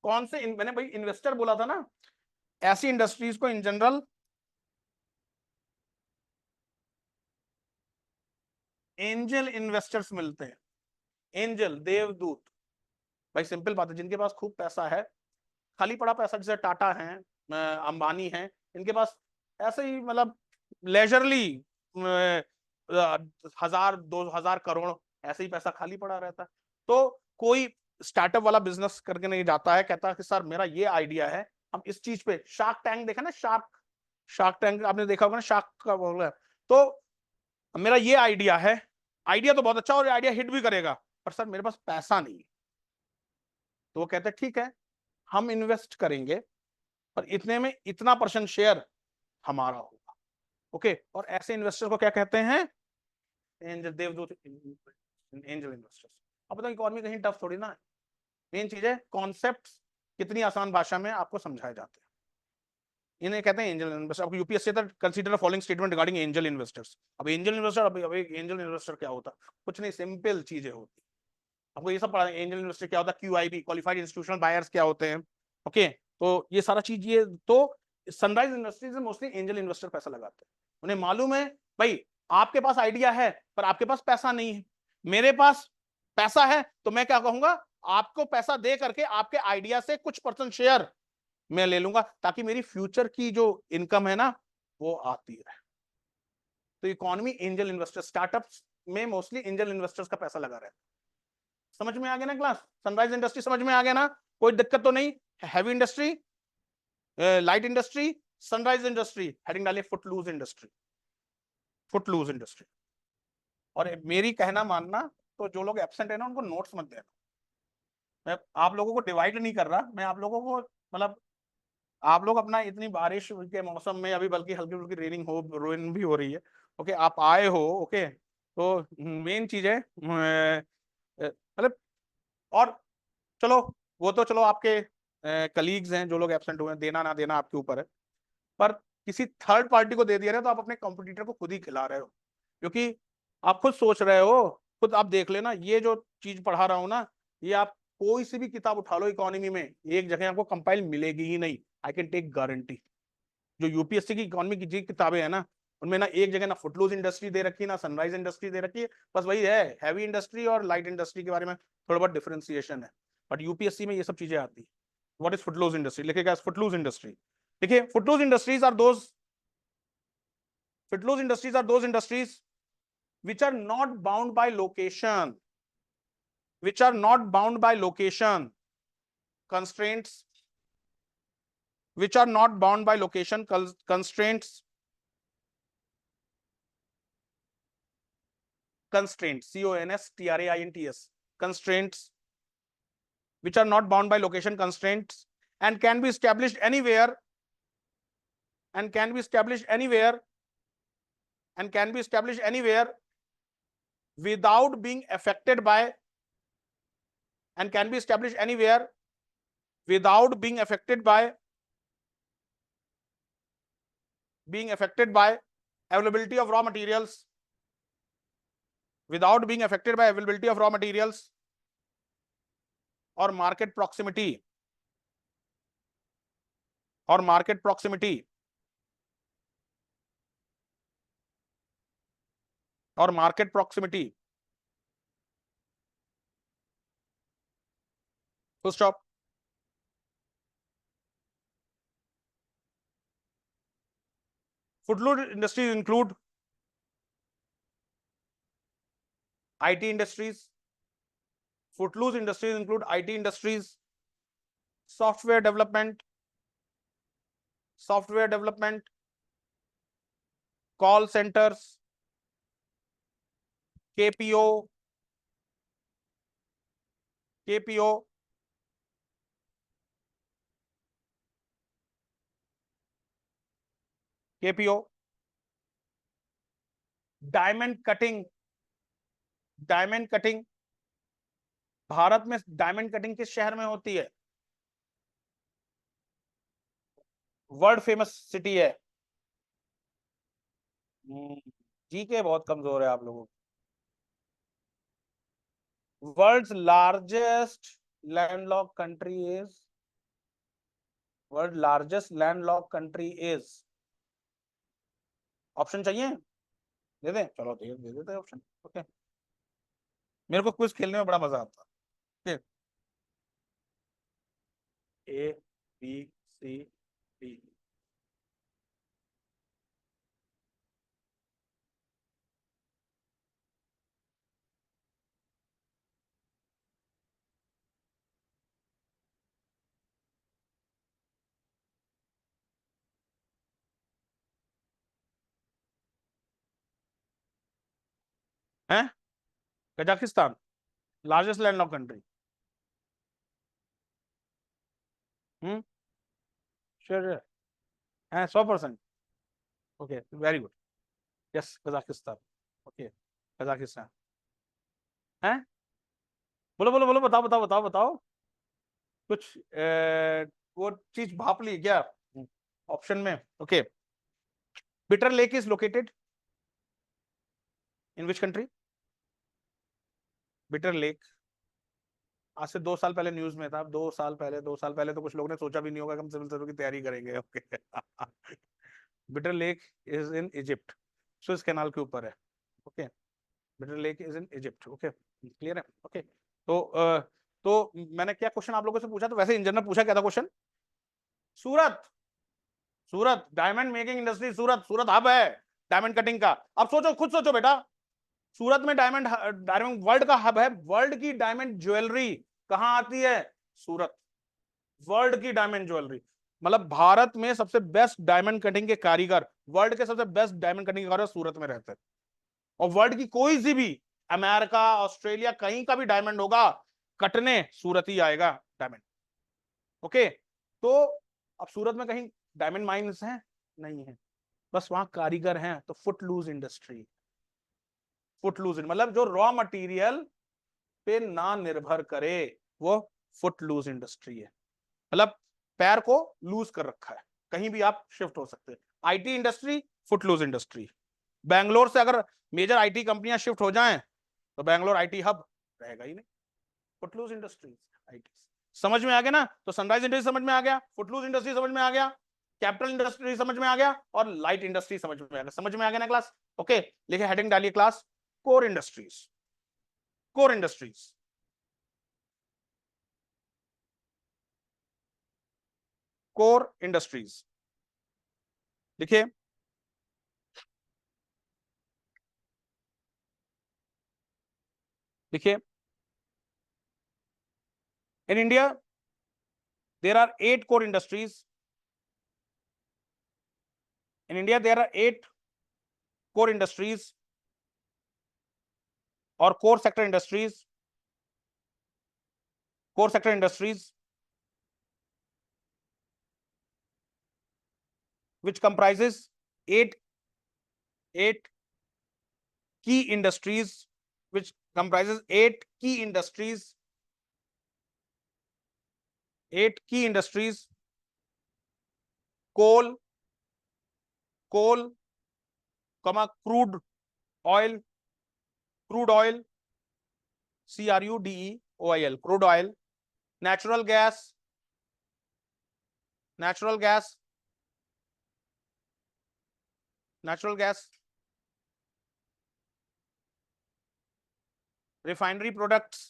Speaker 1: कौन से मैंने भाई इन्वेस्टर बोला था ना, ऐसी इंडस्ट्रीज को इन जनरल एंजल इन्वेस्टर्स मिलते हैं, एंजल देवदूत, भाई सिंपल बात है, जिनके पास खूब पैसा है, खाली पड़ा पैसा, जैसे टाटा है, अंबानी है, इनके पास ऐसे ही मतलब लेजरली 1000 2000 करोड़ ऐसे ही पैसा खाली पड़ा रहता है। तो कोई स्टार्टअप वाला बिजनेस करके नहीं जाता है, कहता है कि सर मेरा ये आइडिया है, हम इस चीज पे, शार्क टैंक देखा ना, शार्क शार्क टैंक आपने देखा होगा ना, शार्क का बोल रहा है, तो मेरा ये आइडिया है, आइडिया तो बहुत अच्छा और आइडिया हिट भी करेगा, पर सर मेरे पास पैसा नहीं है। तो वो कहते हैं ठीक है, हम इन्वेस्ट करेंगे पर इतने में इतना % शेयर हमारा होगा। ओके, और ऐसे इन्वेस्टर को क्या कहते हैं? एंजल, देवदूत एंजल इन्वेस्टर्स। अब बताओ इकोनॉमी कहीं टफ थोड़ी ना है, मेन चीज है कॉन्सेप्ट कितनी आसान भाषा में आपको समझाए जाते हैं, इन्हें कहते हैं एंजल इन्वेस्टर। आपको यूपीएससी था, consider following statement regarding angel investors. अब एंजल इन्वेस्टर, अब एंजल इन्वेस्टर क्या होता? कुछ नहीं, सिंपल चीजें होती, आपको ये सब पढ़ा है। एंजल इन्वेस्टर क्या होता है, क्यूआईबी, क्वालिफाइड इंस्टीट्यूशनल बायर्स क्या होते हैं, ओके, तो ये सारा चीज, ये तो सनराइज इंडस्ट्रीज में मोस्टली एंजल इन्वेस्टर पैसा लगाते हैं। उन्हें मालूम है भाई आपके पास आइडिया है पर आपके पास पैसा नहीं है, मेरे पास पैसा है, तो मैं क्या कहूंगा, आपको पैसा दे करके आपके आइडिया से कुछ % शेयर मैं ले लूंगा, ताकि मेरी फ्यूचर की जो इनकम है ना वो आती रहे। तो इकोनॉमी एंजल इन्वेस्टर, स्टार्टअप्स में मोस्टली एंजल इन्वेस्टर्स का पैसा लगा रहता है। समझ में आ गया ना क्लास? सनराइज इंडस्ट्री समझ में आ गया ना? कोई दिक्कत तो नहीं? Heavy industry, light industry, sunrise industry, heading डालिए फुटलूज इंडस्ट्री, फुटलूज इंडस्ट्री। और मेरी कहना मानना, तो जो लोग एब्सेंट है ना उनको नोट्स मत देना, मैं आप लोगों को डिवाइड नहीं कर रहा, मैं आप लोगों को मतलब, आप लोग अपना इतनी बारिश के मौसम में, अभी बल्कि हल्की फुल्की रेनिंग हो, रेन भी हो रही है, ओके, आप आए हो, ओके, तो मेन चीज है मतलब, और चलो वो तो चलो आपके कलीग्स हैं जो लोग एब्सेंट हुए हैं, देना ना देना आपके ऊपर है, पर किसी थर्ड पार्टी को दे दिया ना तो आप अपने कॉम्पिटिटर को खुद ही खिला रहे हो, क्योंकि आप खुद सोच रहे हो, खुद आप देख लेना, ये जो चीज पढ़ा रहा हूं ना, ये आप कोई सी भी किताब उठा लो इकोनॉमी में, एक जगह आपको कंपाइल मिलेगी ही नहीं, आई कैन टेक गारंटी। जो यूपीएससी की इकोनॉमी की जी किताबें है ना, उनमें ना एक जगह ना फुटलूज इंडस्ट्री दे रखी है, ना सनराइज इंडस्ट्री दे रखी है, बस वही है, हैवी इंडस्ट्री और लाइट इंडस्ट्री के बारे में थोड़ा बहुत डिफरेंशिएशन है, बट यूपीएससी में ये सब चीजें आती है। What is footloose industry? लिखेगा फुटलूज इंडस्ट्री। देखिए, footloose industries are those, footloose industries are those industries which are not bound by location, which are not bound by location constraints, which are not bound by location constraints, constraints, CONSTRAINTS, constraints, which are not bound by location constraints, and can be established anywhere, and can be established anywhere, and can be established anywhere without being affected by, and can be established anywhere without being affected by, being affected by availability of raw materials, without being affected by availability of raw materials or market proximity, or market proximity, or market proximity, full stop. Footloose industries include IT industries. Footloose industries include IT industries, software development, software development, call centers, KPO, KPO, KPO, diamond cutting, diamond cutting, Bharat में diamond cutting किस शहर में होती है? World famous city है। GK बहुत कमजोर है आप लोगों की। World's largest landlock country is, world largest landlock country is, option चाहिए? दे दें? चलो दे देते हैं ऑप्शन, ओके, मेरे को क्विज खेलने में बड़ा मजा आता है। A, B, C, D. है Kazakhstan largest landlock country. Sure है 100%। Okay very good. Yes Kazakhstan. Okay Kazakhstan है। बोलो बोलो बोलो बताओ बताओ बताओ बताओ कुछ वो चीज भाप ली क्या ऑप्शन में। Okay bitter lake is located in which country. Bitter lake आज से 2 साल पहले न्यूज में था। 2 साल पहले तो कुछ लोगों ने सोचा भी नहीं होगा कि हम सिविल सर्विस की तैयारी करेंगे। Okay bitter lake is in Egypt Suez canal के ऊपर है। Okay bitter lake is in Egypt. Okay clear है। ओके तो मैंने क्या क्वेश्चन आप लोगों से पूछा तो वैसे इन जनरल पूछा क्या था question. Surat Surat diamond making industry Surat Surat hub है डायमंड कटिंग का। अब सोचो खुद सोचो बेटा सूरत में डायमंड डायमंड वर्ल्ड का हब है। वर्ल्ड की डायमंड ज्वेलरी कहां आती है सूरत। वर्ल्ड की डायमंड ज्वेलरी मतलब भारत में सबसे बेस्ट डायमंड कटिंग के कारीगर वर्ल्ड के सबसे बेस्ट डायमंड कटिंग के कारीगर सूरत में रहते हैं। और वर्ल्ड की कोई सी भी अमेरिका ऑस्ट्रेलिया कहीं का भी डायमंड होगा कटने सूरत ही आएगा डायमंड। ओके तो अब सूरत में कहीं डायमंड माइंस हैं नहीं है बस वहां कारीगर हैं। तो फुटलूज इंडस्ट्री फुटलूज मतलब जो रॉ मटेरियल पे ना निर्भर करे वो फुटलूज इंडस्ट्री है। मतलब पैर को लूज कर रखा है कहीं भी आप शिफ्ट हो सकते हैं। IT industry footloose industry. Bangalore से अगर मेजर आईटी कंपनियां शिफ्ट हो जाएं तो बैंगलोर आईटी हब रहेगा ही नहीं। फुटलूज इंडस्ट्रीज आईटी समझ में आ गया ना। तो सनराइज इंडस्ट्री समझ में आ गया फुटलूज इंडस्ट्री समझ में आ गया कैपिटल इंडस्ट्री समझ में आ गया और लाइट इंडस्ट्री समझ में आ गया। समझ में आ गया ना क्लास। ओके लिखे हेडिंग डालिए class core industries. Core industries core industries देखिए देखिए in India there are 8 core industries in India there are 8 core industries or core sector industries which comprises 8 8 key industries which comprises 8 key industries 8 key industries coal coal comma oil crude oil CRUDEOIL crude oil natural gas natural gas natural gas refinery products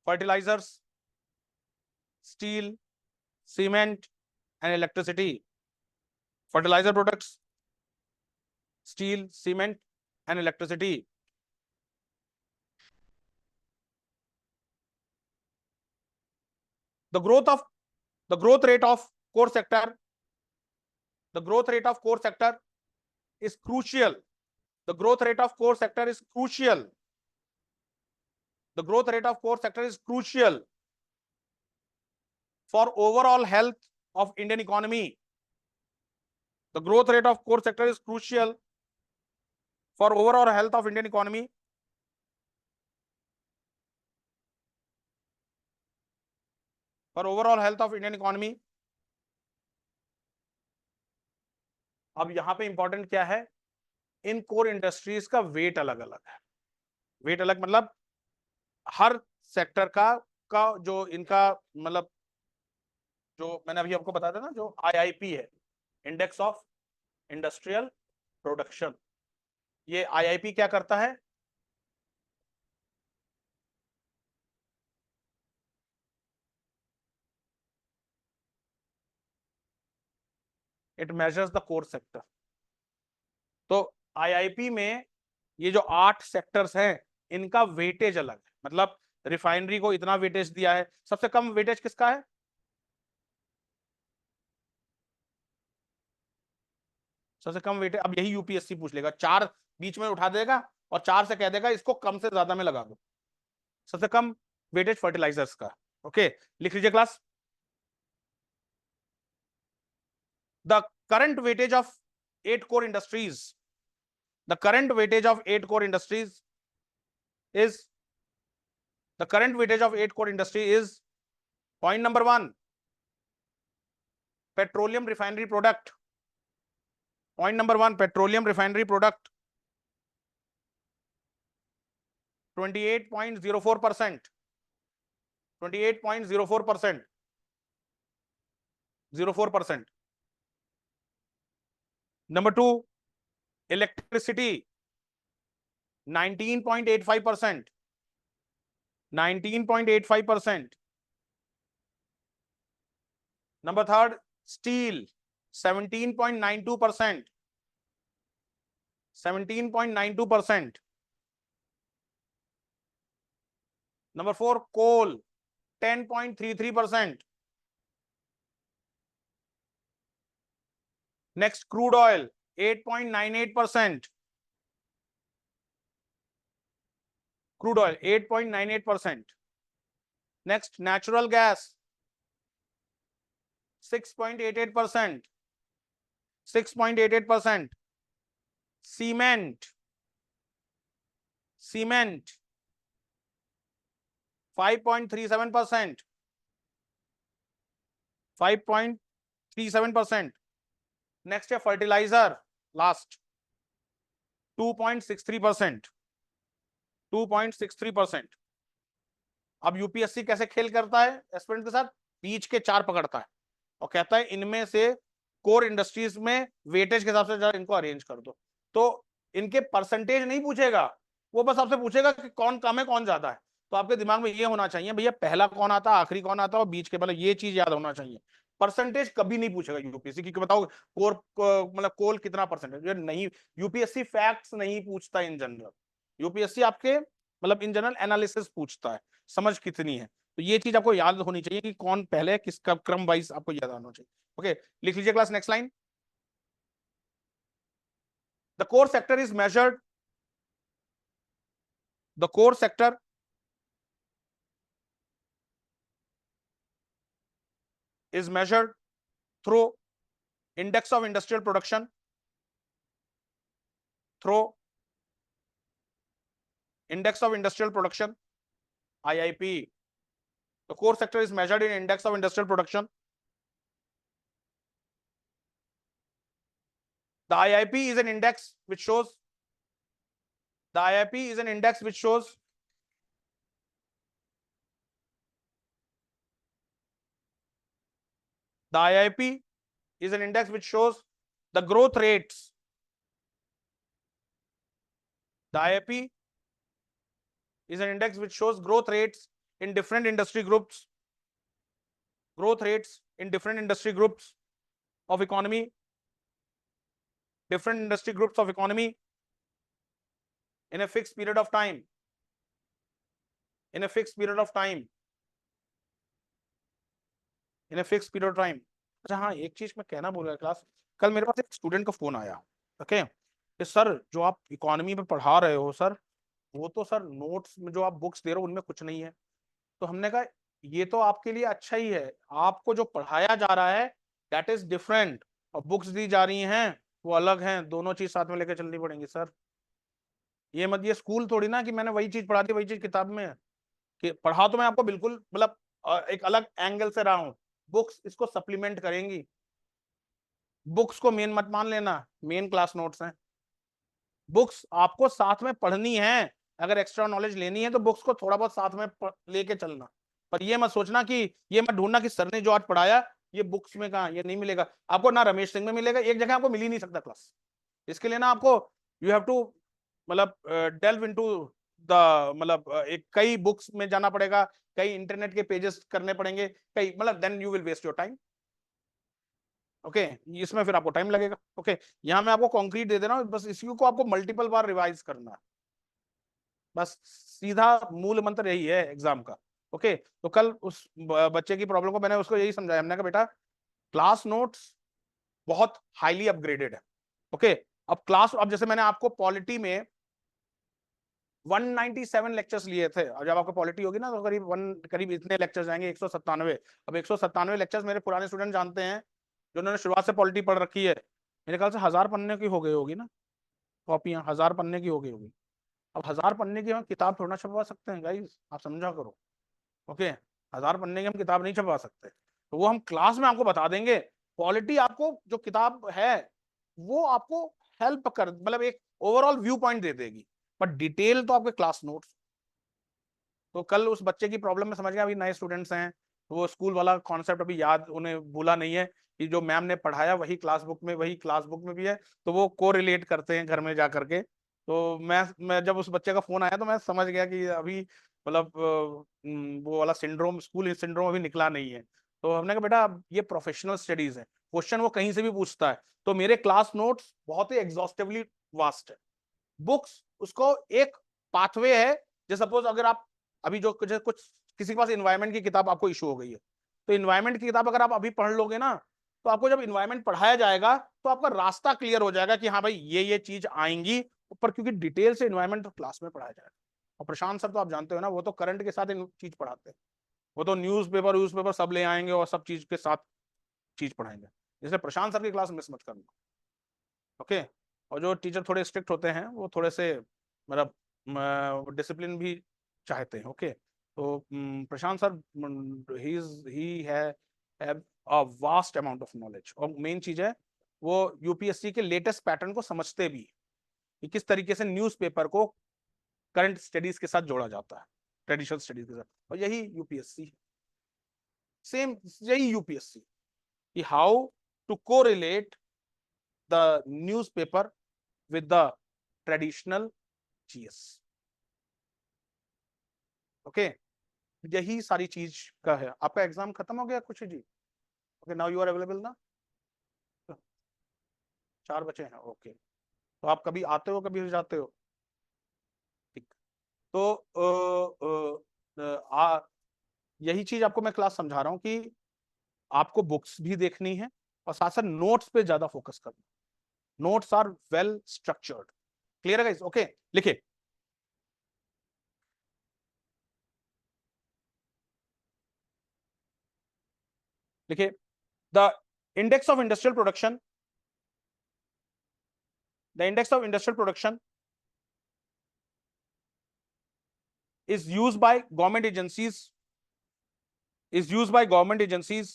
Speaker 1: fertilizers steel cement and electricity fertilizer products steel cement and electricity the growth of the growth rate of core sector the growth rate of core sector is crucial the growth rate of core sector is crucial the growth rate of core sector is crucial for overall health of Indian economy the growth rate of core sector is crucial for overall health of Indian economy for overall health of Indian economy अब यहां पे important क्या है इन core industries का wait अलग अलग है। Wait अलग मतलब हर सेक्टर का जो इनका मतलब जो मैंने अभी आपको बताया था ना जो आईआईपी है इंडेक्स ऑफ इंडस्ट्रियल प्रोडक्शन ये आईआईपी क्या करता है it measures the core sector. तो आईआईपी में ये जो 8 सेक्टर्स हैं इनका वेटेज अलग है मतलब रिफाइनरी को इतना वेटेज दिया है। सबसे कम वेटेज किसका है सबसे कम वेटेज, अब यही यूपीएससी पूछ लेगा, 4 बीच में उठा देगा और 4 से कह देगा इसको कम से ज्यादा में लगा दो। सबसे कम वेटेज फर्टिलाइजर्स का। ओके, लिख लीजिए class. The current weightage of 8 core industries, the current weightage of 8 core industries is, the current weightage of 8 core industry is, point number 1, petroleum refinery product. Point number 1, petroleum refinery product, 28.04%, 28.04%, 04%. Number 2, electricity, 19.85%, 19.85%. Number 3, steel, 17.92%, 17.92%. Number 4, coal, 10.33%. Next, crude oil, 8.98%. Crude oil, 8.98%. Next, natural gas, 6.88%. 6.88%. Cement, 5.37%. 5.37%. Next है fertilizer, last, 2.63%. 2.63%. अब UPSC कैसे खेल करता है aspirant के साथ, बीच के 4 पकड़ता है और कहता है इनमें से कोर इंडस्ट्रीज में वेटेज के हिसाब से इनको अरेंज कर दो। तो इनके परसेंटेज नहीं पूछेगा, वो बस आपसे पूछेगा कि कौन कम है कौन ज्यादा है। तो आपके दिमाग में ये होना चाहिए भैया पहला कौन आता है, आखिरी कौन आता है और बीच के, मतलब ये चीज याद होना चाहिए। परसेंटेज कभी नहीं पूछेगा यूपीएससी की, बताओ कोर मतलब कोल कितना परसेंटेज, नहीं। यूपीएससी फैक्ट्स नहीं पूछता इन जनरल, यूपीएससी आपके मतलब इन जनरल एनालिसिस पूछता है, समझ कितनी है। तो ये चीज आपको याद होनी चाहिए कि कौन पहले किसका क्रम वाइज आपको याद आना चाहिए। ओके, लिख लीजिए class, next line. The core sector is measured, the core sector is measured through index of industrial production, through index of industrial production, IIP. The core sector is measured in index of industrial production. The IIP is an index which shows, the IIP is an index which shows the IIP is an index which shows the growth rates. The IIP is an index which shows growth rates in different industry groups, growth rates in different industry groups of economy, different industry groups of economy in a fixed period of time, in a fixed period of time, in a fixed period of time. अच्छा हाँ, एक चीज मैं कहना भूल गया class, कल मेरे पास एक स्टूडेंट का फोन आया, ओके, कि सर जो आप इकोनॉमी में पढ़ा रहे हो सर, वो तो सर नोट्स में जो आप बुक्स दे रहे हो उनमें कुछ नहीं है। तो हमने कहा ये तो आपके लिए अच्छा ही है, आपको जो पढ़ाया जा रहा है दैट इज डिफरेंट, और बुक्स दी जा रही हैं वो अलग हैं, दोनों चीज साथ में लेकर चलनी पड़ेंगी सर। ये मत, ये स्कूल थोड़ी ना कि मैंने वही चीज पढ़ा दी वही चीज किताब में है, कि पढ़ा तो मैं आपको बिल्कुल मतलब एक अलग एंगल से रहा हूँ, बुक्स इसको सप्लीमेंट करेंगी। बुक्स को मेन मत मान लेना, मेन क्लास नोट्स हैं। बुक्स आपको साथ में पढ़नी है, अगर एक्स्ट्रा नॉलेज लेनी है तो बुक्स को थोड़ा बहुत साथ में लेके चलना, पर ये मत सोचना कि, ये मत ढूंढना कि सर ने जो आज पढ़ाया ये बुक्स में कहा, ये नहीं मिलेगा आपको, ना रमेश सिंह में मिलेगा, एक जगह आपको मिल ही नहीं सकता क्लास। इसके लिए ना आपको यू हैव टू मतलब डेल्व इनटू द मतलब एक कई बुक्स में जाना पड़ेगा, कई इंटरनेट के पेजेस करने पड़ेंगे, कई मतलब then you will waste your time. Okay, इसमें फिर आपको टाइम लगेगा। ओके, यहाँ मैं आपको कॉन्क्रीट दे दे रहा हूँ, बस इसी को आपको मल्टीपल बार रिवाइज करना है, बस सीधा मूल मंत्र यही है एग्जाम का। ओके, तो कल उस बच्चे की प्रॉब्लम को मैंने उसको यही समझाया, हमने कहा बेटा क्लास नोट्स बहुत हाईली अपग्रेडेड है, ओके, अब क्लास, अब जैसे मैंने आपको पॉलिटी में 197 लेक्चर्स लिए थे, और जब आपको पॉलिटी होगी ना तो करीब इतने लेक्चर्स आएंगे, 197। अब 197 लेक्चर्स मेरे पुराने स्टूडेंट जानते हैं, जो उन्होंने शुरुआत से पॉलिटी पढ़ रखी है, मेरे ख्याल से 1000 पन्ने की हो गई होगी ना, कॉपियां 1000 पन्ने की हो गई होगी। अब 1000 पन्ने की हम किताब थोड़ा छपवा सकते हैं गाइस, आप समझा करो। ओके, 1000 पन्ने की हम किताब नहीं छपवा सकते, तो वो हम क्लास में आपको बता देंगे। पॉलिटी आपको जो किताब है वो आपको हेल्प कर, मतलब एक ओवरऑल व्यू पॉइंट दे देगी, पर डिटेल तो आपके क्लास नोट्स। तो कल उस बच्चे की प्रॉब्लम में समझ गया, अभी नए स्टूडेंट्स हैं तो वो स्कूल वाला कॉन्सेप्ट अभी याद उन्हें भूला नहीं है कि जो मैम ने पढ़ाया वही क्लास बुक में भी है, तो वो को रिलेट करते हैं घर में जा करके। तो मैं जब उस बच्चे का फोन आया तो मैं समझ गया कि अभी मतलब वो वाला सिंड्रोम, स्कूल सिंड्रोम अभी निकला नहीं है। तो हमने कहा बेटा ये प्रोफेशनल स्टडीज है, क्वेश्चन वो कहीं से भी पूछता है। तो मेरे क्लास नोट्स बहुत ही एग्जॉस्टिवली वास्ट है। बुक्स उसको एक पाथवे है, जैसे सपोज अगर आप अभी जो कुछ किसी के पास इन्वायरमेंट की किताब आपको इशू हो गई है, तो इन्वायरमेंट की किताब अगर आप अभी पढ़ लोगे ना, तो आपको जब इन्वायरमेंट पढ़ाया जाएगा तो आपका रास्ता क्लियर हो जाएगा कि हाँ भाई ये चीज आएंगी ऊपर, क्योंकि डिटेल से इन्वायरमेंट क्लास में पढ़ाया जाएगा। और प्रशांत सर तो आप जानते हो ना, वो तो करंट के साथ चीज पढ़ाते हैं, वो तो न्यूज़पेपर सब ले आएंगे और सब चीज के साथ चीज पढ़ाएंगे, इसलिए प्रशांत सर की क्लास मिस मत करना। ओके, और जो टीचर थोड़े स्ट्रिक्ट होते हैं वो थोड़े से मतलब डिसिप्लिन भी चाहते हैं। ओके, तो प्रशांत सर ही have a vast amount of knowledge, और मेन चीज है वो यूपीएससी के लेटेस्ट पैटर्न को समझते भी कि किस तरीके से न्यूज़पेपर को करंट स्टडीज के साथ जोड़ा जाता है, ट्रेडिशनल स्टडीज के साथ, और यही यूपीएससी सेम, यही यूपीएससी कि how to correlate the newspaper with the traditional GS। Okay, यही सारी चीज का है। आपका एग्जाम खत्म हो गया कुछ जी? Okay, now you are available ना? 4 बचे हैं, ओके। तो आप कभी आते हो कभी जाते हो? ठीक। तो यही चीज आपको मैं क्लास समझा रहा हूँ कि आपको बुक्स भी देखनी है और साथ साथ नोट्स पे ज्यादा फोकस करना। Notes are well structured. Clear है गाइस? ओके, लिखिए। लिखिए, the index of industrial production, the index of industrial production is used by government agencies, is used by government agencies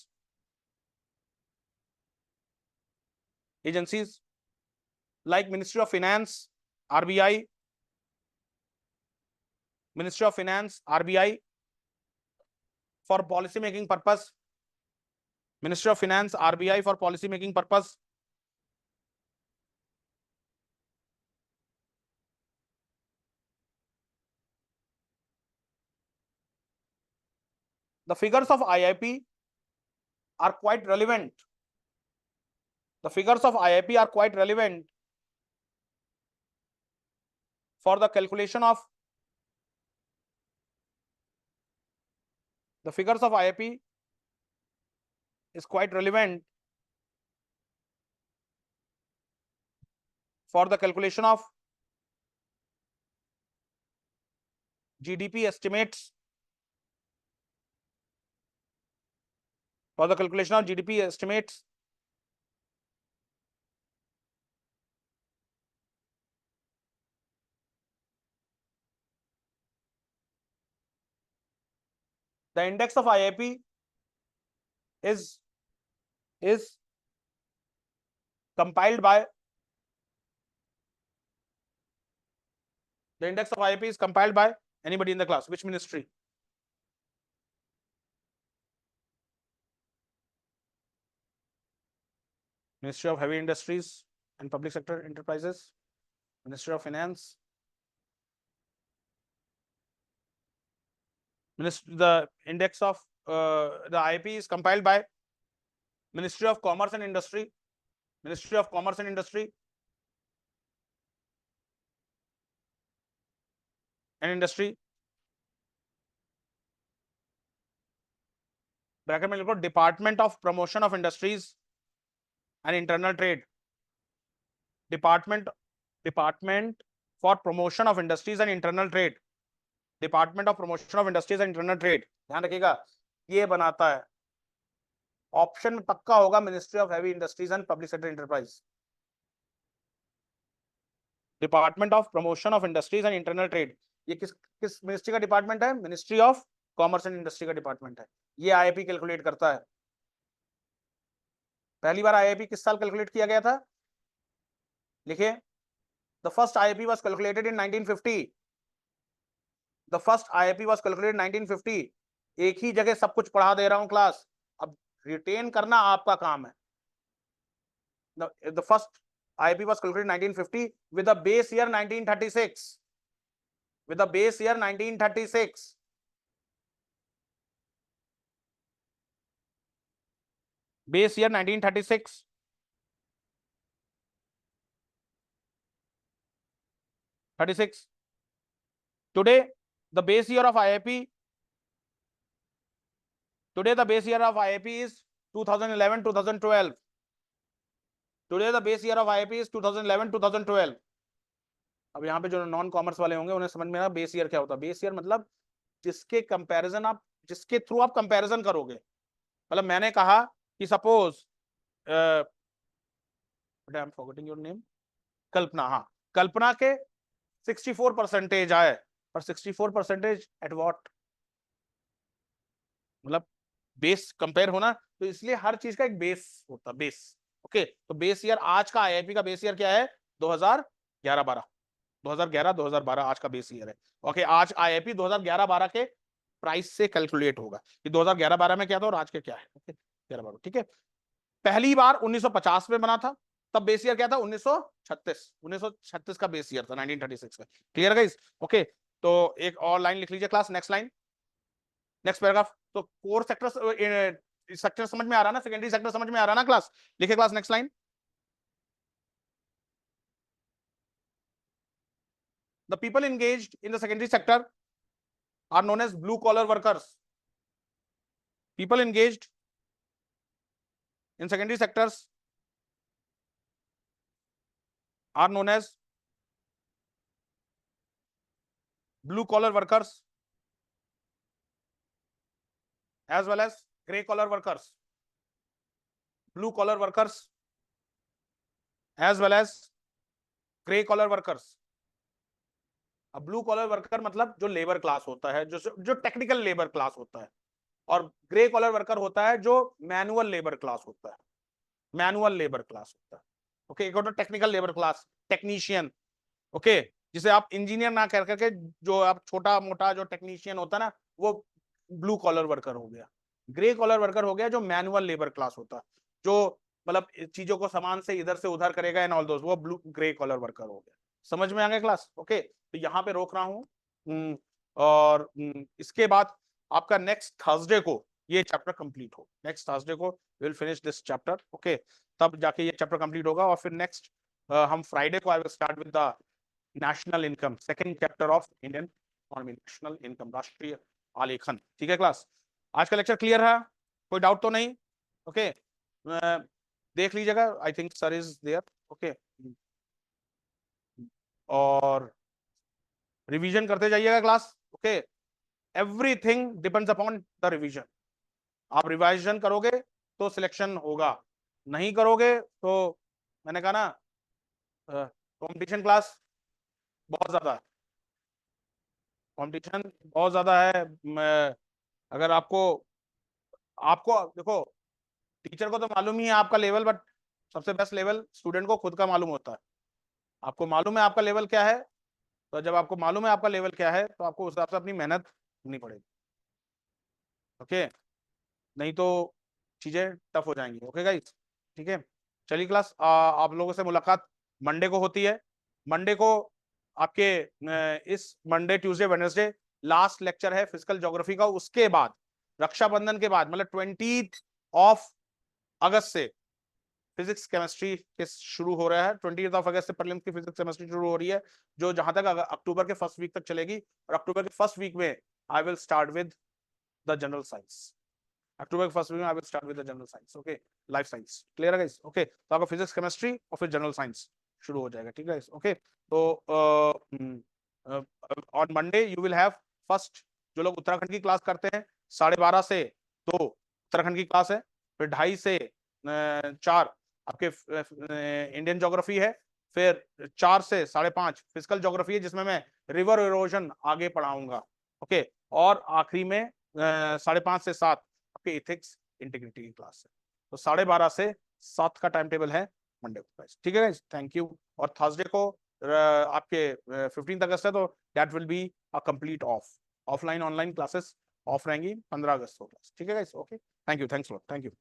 Speaker 1: like Ministry of Finance, RBI, Ministry of Finance, RBI for policy making purpose, Ministry of Finance, RBI for policy making purpose. The figures of IIP are quite relevant. The figures of IIP are quite relevant for the calculation of, the figures of IIP is quite relevant for the calculation of GDP estimates, for the calculation of GDP estimates. The index of IIP is compiled by, the index of IIP is compiled by anybody in the class. Which ministry? Ministry of Heavy Industries and Public Sector Enterprises, Ministry of Finance, the index of the IIP is compiled by Ministry of Commerce and Industry, Ministry of Commerce and Industry and Industry, bracket में लिखो department of promotion of industries and internal trade, department for promotion of industries and internal trade, department of promotion of industries and internal trade, ध्यान रखिएगा ये बनाता है। Option में पक्का होगा ministry of heavy industries and public sector enterprise. Department of promotion of industries and internal trade, ये किस किस मिनिस्ट्री का डिपार्टमेंट है? Ministry of commerce and industry का डिपार्टमेंट है। ये आईआईपी कैलकुलेट करता है। पहली बार आईआईपी किस साल कैलकुलेट किया गया था? लिखिए, the first IIP was calculated in 1950। The first IIP was calculated 1950। एक ही जगह सब कुछ पढ़ा दे रहा हूं क्लास, अब रिटेन करना आपका काम है। The first IIP was calculated in 1950 with a base year 1936. With a base year 1936. Base year 1936. Today, the base year of IIP. Today, the base year of IIP is 2011-2012. Today, the base year of IIP is 2011-2012. अब यहाँ पे जो non commerce वाले होंगे उन्हें समझ में आया बेस ईयर क्या होता है। बेस ईयर मतलब जिसके कंपैरिजन आप, जिसके थ्रू आप कंपैरिजन करोगे। मतलब मैंने कहा कि suppose I am forgetting your name, Kalpana, हाँ, कल्पना के 64% आए, पर 64% एट व्हाट, मतलब बेस कंपेयर होना, तो इसलिए हर चीज का एक बेस होता है, बेस। ओके, तो बेस ईयर आज का आईआईपी का बेस ईयर क्या है? 2011-12, 2011-2012 आज का बेस ईयर है। ओके, आज आईआईपी 2011-12 के प्राइस से कैलकुलेट होगा कि 2011-12 में क्या था और आज के क्या है। ओके, 11-12, ठीक है। पहली बार 1950 में बना था, तब बेस ईयर क्या था? 1936 का बेस ईयर था, 1936 का। Clear guys? ओके, तो एक और लाइन लिख लीजिए class, next line, next paragraph. तो कोर सेक्टर समझ में आ रहा ना, सेकेंडरी सेक्टर समझ में आ रहा ना क्लास? लिखे class, next line. The people engaged in the secondary sector are known as blue collar workers. People engaged in secondary sectors are known as blue collar workers as well as gray collar workers. Blue collar workers as well as gray collar workers. अब blue collar worker मतलब जो labour class होता है, जो technical labour class होता है, और grey collar worker होता है जो मैनुअल लेबर क्लास होता है, मैनुअल लेबर क्लास होता है। ओके, एक होता है technical labour class, technician. Okay, जिसे आप इंजीनियर ना कह करके जो आप छोटा मोटा जो टेक्नीशियन होता है ना, वो ब्लू कॉलर वर्कर हो गया। ग्रे कॉलर वर्कर हो गया जो मैनुअल लेबर क्लास होता है, जो मतलब चीजों को सामान से इधर से उधर करेगा एंड ऑल दोस, वो ब्लू ग्रे कॉलर वर्कर हो गया। समझ में आ गया क्लास? ओके, तो यहाँ पे रोक रहा हूँ, और इसके बाद आपका नेक्स्ट थर्सडे को ये चैप्टर कंप्लीट हो, नेक्स्ट थर्सडे को will finish this chapter. Okay, तब जाके ये चैप्टर कंप्लीट होगा, और फिर नेक्स्ट हम फ्राइडे को आई will start with the national income, second chapter of Indian economy, national income, राष्ट्रीय आलेखन। ठीक है क्लास? आज का लेक्चर क्लियर है? कोई डाउट तो नहीं? ओके, देख लीजिएगा, I think sir is there. Okay, और रिवीजन करते जाइएगा class. Okay, everything depends upon the revision. आप रिवाइजन करोगे तो सिलेक्शन होगा, नहीं करोगे तो मैंने कहा ना, कंपटीशन क्लास बहुत ज्यादा है, कंपटीशन बहुत ज्यादा है। अगर आपको आपको देखो, टीचर को तो मालूम ही है आपका लेवल, बट सबसे बेस्ट लेवल स्टूडेंट को खुद का मालूम होता है। आपको मालूम है आपका लेवल क्या है, तो जब आपको मालूम है आपका लेवल क्या है, तो आपको उस हिसाब से अपनी मेहनत करनी पड़ेगी। ओके, नहीं तो चीजें टफ हो जाएंगी। ओके गाइस, ठीक है, चलिए क्लास, आप लोगों से मुलाकात मंडे को होती है। मंडे को आपके इस Monday Tuesday Wednesday last lecture है फिजिकल ज्योग्राफी का। उसके बाद रक्षाबंधन के बाद मतलब 20 अगस्त से फिजिक्स केमिस्ट्री के शुरू हो रहा है। 20 अगस्त से प्रीलिम्स की फिजिक्स केमिस्ट्री शुरू हो रही है, जो जहां तक अक्टूबर के फर्स्ट वीक तक चलेगी। और अक्टूबर के फर्स्ट वीक में I will start with the general science. October के फर्स्ट वीक में I will start with the general science. Okay, life science. Clear है गाइस? ओके, तो आपका फिजिक्स केमिस्ट्री और फिर जनरल साइंस। शुरू हो जाएगा, ठीक है। ओके, तो on Monday you will have first, जो लोग उत्तराखंड की क्लास करते हैं 12:30 से 2 उत्तराखंड की क्लास है, फिर 2:30 से 4 आपके इंडियन ज्योग्राफी है, फिर 4 से 5:30 फिजिकल ज्योग्राफी है जिसमें मैं रिवर इरोजन आगे पढ़ाऊंगा। ओके, और आखिरी में 5:30 से 7 आपके इथिक्स इंटीग्रिटी की क्लास है। तो 12:30 से 7 का टाइम टेबल है मंडे को, ठीक है गाइस, थैंक यू। और थर्सडे को आपके 15 अगस्त है, तो that will be a complete of, offline online classes of रहेंगी 15 अगस्त को, ठीक है guys. Okay, thank you, thanks lot, thank you.